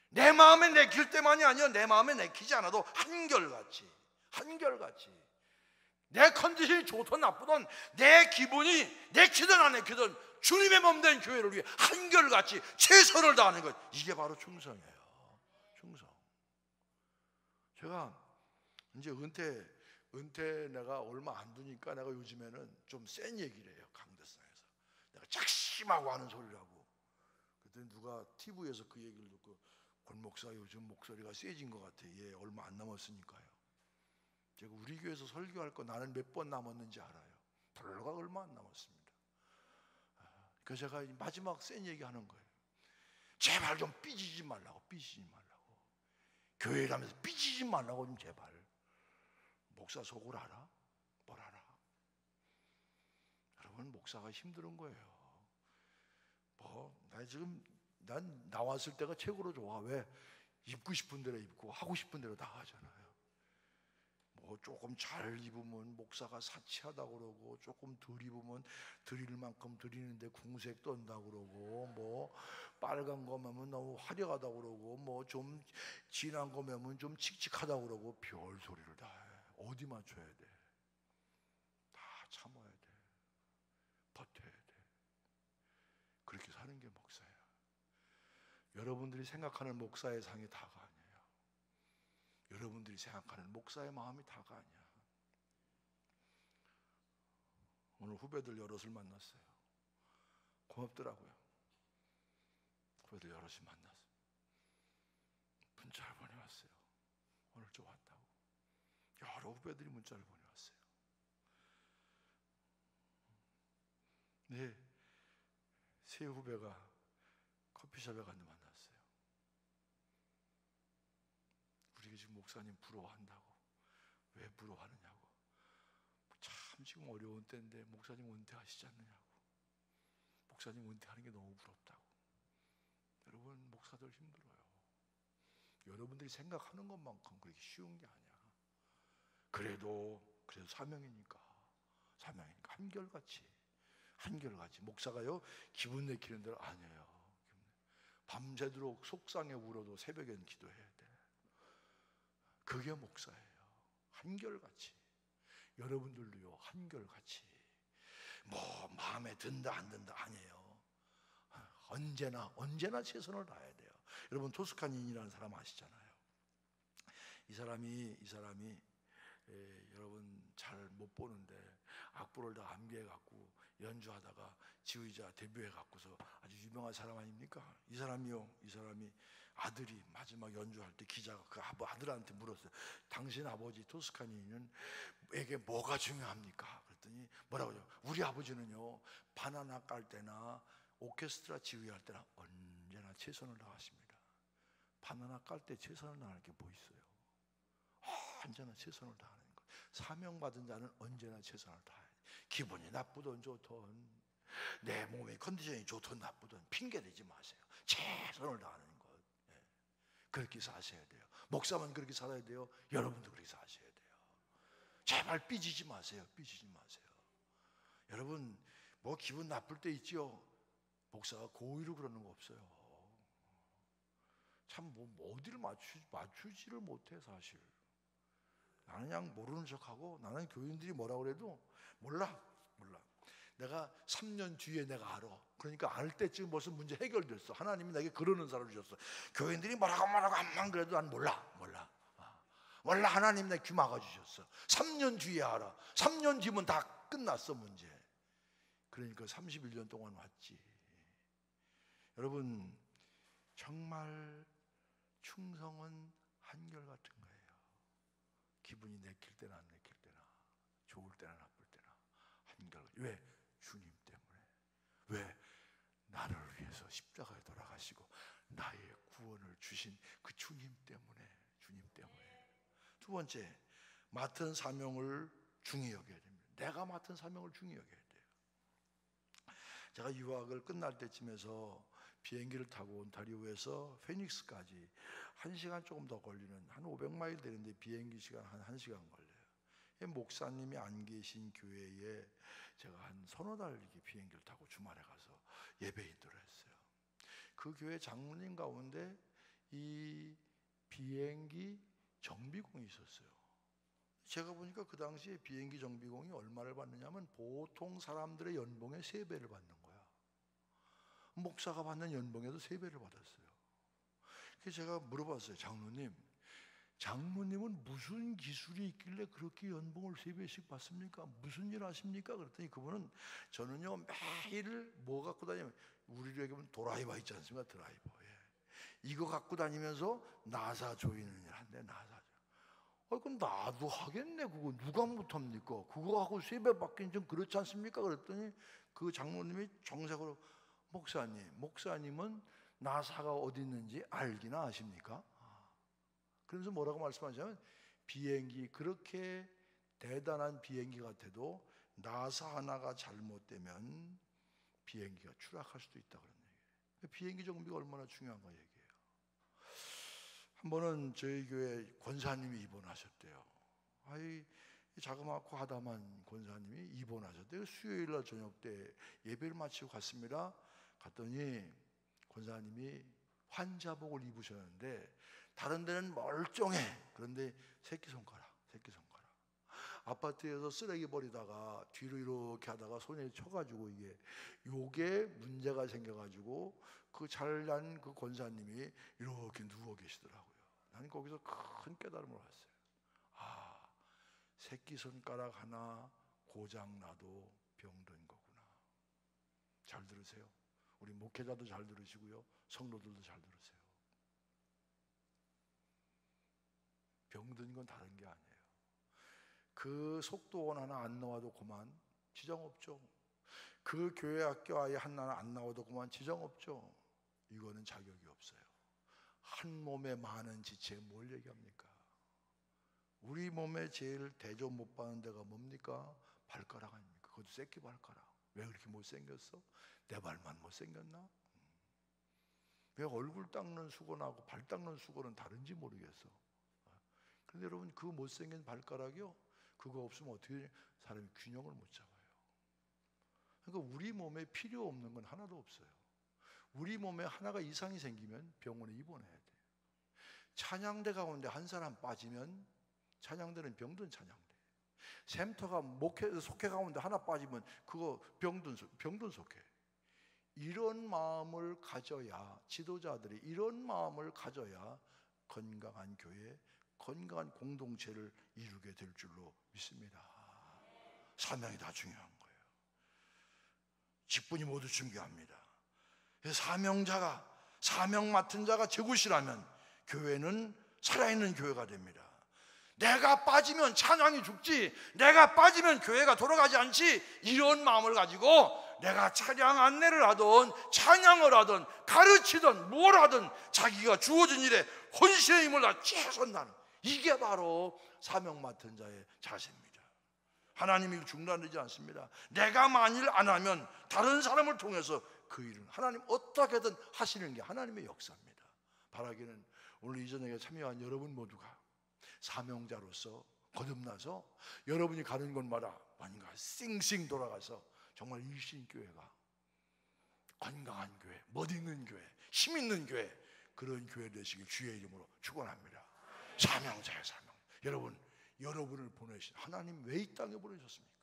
내 마음에 내킬 때만이 아니라 내 마음에 내키지 않아도 한결같이 내 컨디션이 좋든 나쁘든 내 기분이 내키든 안 내키든 주님의 몸된 교회를 위해 한결같이 최선을 다하는 것, 이게 바로 충성이에요. 충성. 제가 이제 은퇴 내가 얼마 안 되니까 내가 요즘에는 좀 센 얘기를 해요. 강대상에서 내가 작심하고 하는 소리를 하고. 그랬더니 누가 TV에서 그 얘기를 듣고, 권 목사 요즘 목소리가 세진 것 같아. 예, 얼마 안 남았으니까요. 제가 우리 교회에서 설교할 거 나는 몇 번 남았는지 알아요. 불과 얼마 안 남았습니다. 그래서 제가 마지막 센 얘기 하는 거예요. 제발 좀 삐지지 말라고. 교회라면서 삐지지 말라고 좀 제발. 목사 속을 알아? 뭘 알아? 여러분, 목사가 힘든 거예요. 난 나왔을 때가 최고로 좋아. 왜? 입고 싶은 대로 입고 하고 싶은 대로 다 하잖아요. 조금 잘 입으면 목사가 사치하다 그러고, 조금 덜 입으면 드릴 만큼 드리는데 궁색 떤다 그러고, 빨간 거 매면 너무 화려하다 그러고, 좀 진한 거 매면 좀 칙칙하다 그러고, 별 소리를 다 해. 어디 맞춰야 돼? 다 참아야 돼. 버텨야 돼. 그렇게 사는 게 목사야. 여러분들이 생각하는 목사의 상이 다가 아니에요. 여러분들이 생각하는 목사의 마음이 다가 아니야. 오늘 후배들 여럿을 만났어요. 고맙더라고요. 후배들 여럿이 만나서 문자를 보내왔어요. 오늘 좀 왔다고. 여러 후배들이 문자를 보내왔어요. 네, 세 후배가 커피숍에 갔는데 만났어요. 우리 지금 목사님 부러워한다고. 왜 부러워하느냐고. 참 지금 어려운 때인데 목사님 은퇴하시지 않느냐고. 목사님 은퇴하는 게 너무 부럽다고. 여러분, 목사들 힘들어요. 여러분들이 생각하는 것만큼 그렇게 쉬운 게 아니야. 그래도 사명이니까 한결같이 목사가요 기분 내키는 대로 아니에요. 밤새도록 속상해 울어도 새벽엔 기도해야 돼. 그게 목사예요. 한결같이. 여러분들도요 한결같이. 뭐 마음에 든다 안 든다 아니에요. 언제나 최선을 다해야 돼요. 여러분 토스카니인이라는 사람 아시잖아요. 이 사람이 여러분 잘 못 보는데 악보를 다 암기해 갖고 연주하다가 지휘자 데뷔해 갖고서 아주 유명한 사람 아닙니까? 이 사람이 아들이 마지막 연주할 때 기자가 그 아들한테 물었어요. 당신 아버지 토스카니는 에게 뭐가 중요합니까? 그랬더니 뭐라고 하죠? 우리 아버지는요 바나나 깔 때나 오케스트라 지휘할 때나 언제나 최선을 다하십니다. 바나나 깔 때 최선을 다하는 게 뭐 있어요? 언제나 최선을 다하는 것. 사명받은 자는 언제나 최선을 다해. 기분이 나쁘든 좋든 내 몸의 컨디션이 좋든 나쁘든 핑계대지 마세요. 최선을 다하는 것. 그렇게 사셔야 돼요. 목사만 그렇게 살아야 돼요. 여러분도 그렇게 사셔야 돼요. 제발 삐지지 마세요. 여러분 뭐 기분 나쁠 때 있지요. 목사가 고의로 그러는 거 없어요. 참 뭐 어디를 맞추지를 못해 사실. 나는 그냥 모르는 척하고 나는 교인들이 뭐라고 그래도 몰라. 내가 3년 뒤에 내가 알아. 그러니까 알 때쯤 벌써 문제 해결됐어. 하나님이 내게 그러는 사람을 주셨어. 교인들이 뭐라고 암만 그래도 난 몰라. 하나님 내 귀 막아주셨어. 3년 뒤에 알아. 3년 뒤면 다 끝났어 문제. 그러니까 31년 동안 왔지. 여러분 정말 충성은 한결같은 거예요. 기분이 내킬 때나 안 내킬 때나 좋을 때나 나쁠 때나 한결같이. 왜? 주님 때문에. 왜? 나를 위해서 십자가에 돌아가시고 나의 구원을 주신 그 주님 때문에. 두 번째, 맡은 사명을 중히 여겨야 됩니다. 내가 맡은 사명을 중히 여겨야 돼요. 제가 유학을 끝날 때쯤에서 비행기를 타고 온타리오에서 피닉스까지 1시간 조금 더 걸리는 한 500마일 되는데 비행기 시간 한 1시간 걸려요. 목사님이 안 계신 교회에 제가 한 서너 달 이렇게 비행기를 타고 주말에 가서 예배 인도를 했어요. 그 교회 장로님 가운데 이 비행기 정비공이 있었어요. 제가 보니까 그 당시에 비행기 정비공이 얼마를 받느냐면 보통 사람들의 연봉의 3배를 받는 거야. 목사가 받는 연봉에도 3배를 받았어요. 그래서 제가 물어봤어요. 장로님은 무슨 기술이 있길래 그렇게 연봉을 3배씩 받습니까? 무슨 일 하십니까? 그랬더니 그분은 저는요 매일 뭐 갖고 다니면 우리로 얘기하면 드라이버 있지 않습니까? 드라이버. 이거 갖고 다니면서 나사 조이는 일 한대. 나사. 그럼 나도 하겠네. 그거 누가 못합니까? 그거 하고 3배 받기는 좀 그렇지 않습니까? 그랬더니 그 장로님이 정색으로 목사님은 나사가 어디 있는지 알기나 아십니까? 그래서 뭐라고 말씀하시냐면 비행기 그렇게 대단한 비행기 같아도 나사 하나가 잘못되면 비행기가 추락할 수도 있다 그런 얘기예요. 비행기 정비가 얼마나 중요한 거 얘기예요. 한 번은 저희 교회 권사님이 입원하셨대요. 자그맣고 하다만 권사님이 입원하셨대요. 수요일날 저녁 때 예배를 마치고 갔습니다. 갔더니 권사님이 환자복을 입으셨는데 다른 데는 멀쩡해. 그런데 새끼손가락. 아파트에서 쓰레기 버리다가 뒤로 이렇게 하다가 손에 쳐가지고 요게 문제가 생겨가지고 그 잘난 그 권사님이 이렇게 누워 계시더라고요. 나는 거기서 큰 깨달음을 받았어요. 새끼손가락 하나 고장나도 병든 거구나. 잘 들으세요. 우리 목회자도 잘 들으시고요. 성도들도 잘 들으세요. 병든 건 다른 게 아니에요. 그 속도원 하나 안 나와도 그만 지장 없죠. 그 교회 학교 아예 하나 안 나와도 그만 지장 없죠. 이거는 자격이 없어요. 한 몸에 많은 지체에 뭘 얘기합니까? 우리 몸에 제일 대접 못 받는 데가 뭡니까? 발가락 아닙니까? 그것도 새끼 발가락. 왜 그렇게 못생겼어? 내 발만 못생겼나? 왜 얼굴 닦는 수건하고 발 닦는 수건은 다른지 모르겠어. 그런데 여러분, 그 못생긴 발가락이요, 그거 없으면 어떻게 사람이 균형을 못 잡아요. 그러니까 우리 몸에 필요 없는 건 하나도 없어요. 우리 몸에 하나가 이상이 생기면 병원에 입원해야 돼. 찬양대 가운데 한 사람 빠지면 찬양대는 병든 찬양대. 샘터가 속회 가운데 하나 빠지면 그거 병든 속회. 이런 마음을 가져야, 지도자들이 이런 마음을 가져야 건강한 교회, 건강한 공동체를 이루게 될 줄로 믿습니다. 사명이 다 중요한 거예요. 직분이 모두 중요합니다. 사명 맡은 자가 제굿이라면 교회는 살아있는 교회가 됩니다. 내가 빠지면 찬양이 죽지, 내가 빠지면 교회가 돌아가지 않지, 이런 마음을 가지고 내가 찬양 안내를 하든 찬양을 하든 가르치든 뭘 하든 자기가 주어진 일에 혼신의 힘을 다 최선다는, 이게 바로 사명 맡은 자의 자세입니다. 하나님이 중단되지 않습니다. 내가 만일 안 하면 다른 사람을 통해서 그 일은 하나님 어떻게든 하시는 게 하나님의 역사입니다. 바라기는 오늘 이 저녁에 참여한 여러분 모두가 사명자로서 거듭나서 여러분이 가는 곳마다 뭔가 싱싱 돌아가서 정말 일신교회가 건강한 교회, 멋있는 교회, 힘있는 교회, 그런 교회 되시길 주의 이름으로 축원합니다. 사명자의 사명. 여러분을 보내신 하나님 왜 이 땅에 보내셨습니까?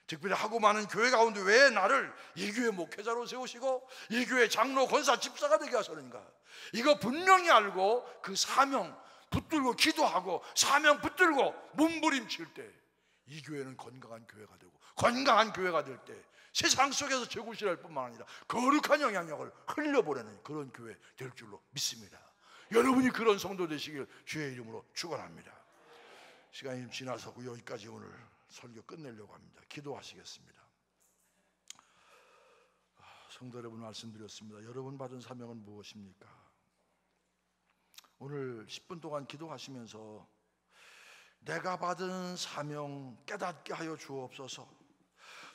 특별히 하고 많은 교회 가운데 왜 나를 이 교회 목회자로 세우시고 이 교회 장로, 권사, 집사가 되게 하셨는가? 이거 분명히 알고 그 사명 붙들고 기도하고 사명 붙들고 몸부림칠 때 이 교회는 건강한 교회가 되고, 건강한 교회가 될 때 세상 속에서 제굿이랄 뿐만 아니라 거룩한 영향력을 흘려보내는 그런 교회 될 줄로 믿습니다. 여러분이 그런 성도 되시길 주의 이름으로 축원합니다. 시간이 좀 지나서 여기까지 오늘 설교 끝내려고 합니다. 기도하시겠습니다. 성도 여러분, 말씀드렸습니다. 여러분 받은 사명은 무엇입니까? 오늘 10분 동안 기도하시면서 내가 받은 사명 깨닫게 하여 주옵소서,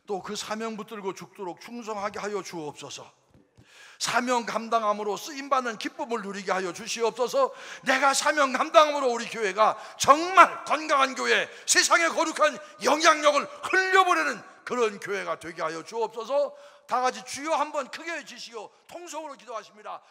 또 그 사명 붙들고 죽도록 충성하게 하여 주옵소서, 사명 감당함으로 쓰임받는 기쁨을 누리게 하여 주시옵소서. 내가 사명 감당함으로 우리 교회가 정말 건강한 교회, 세상에 거룩한 영향력을 흘려보내는 그런 교회가 되게 하여 주옵소서. 다 같이 주여 한번 크게 외치시고 통성으로 기도하십니다.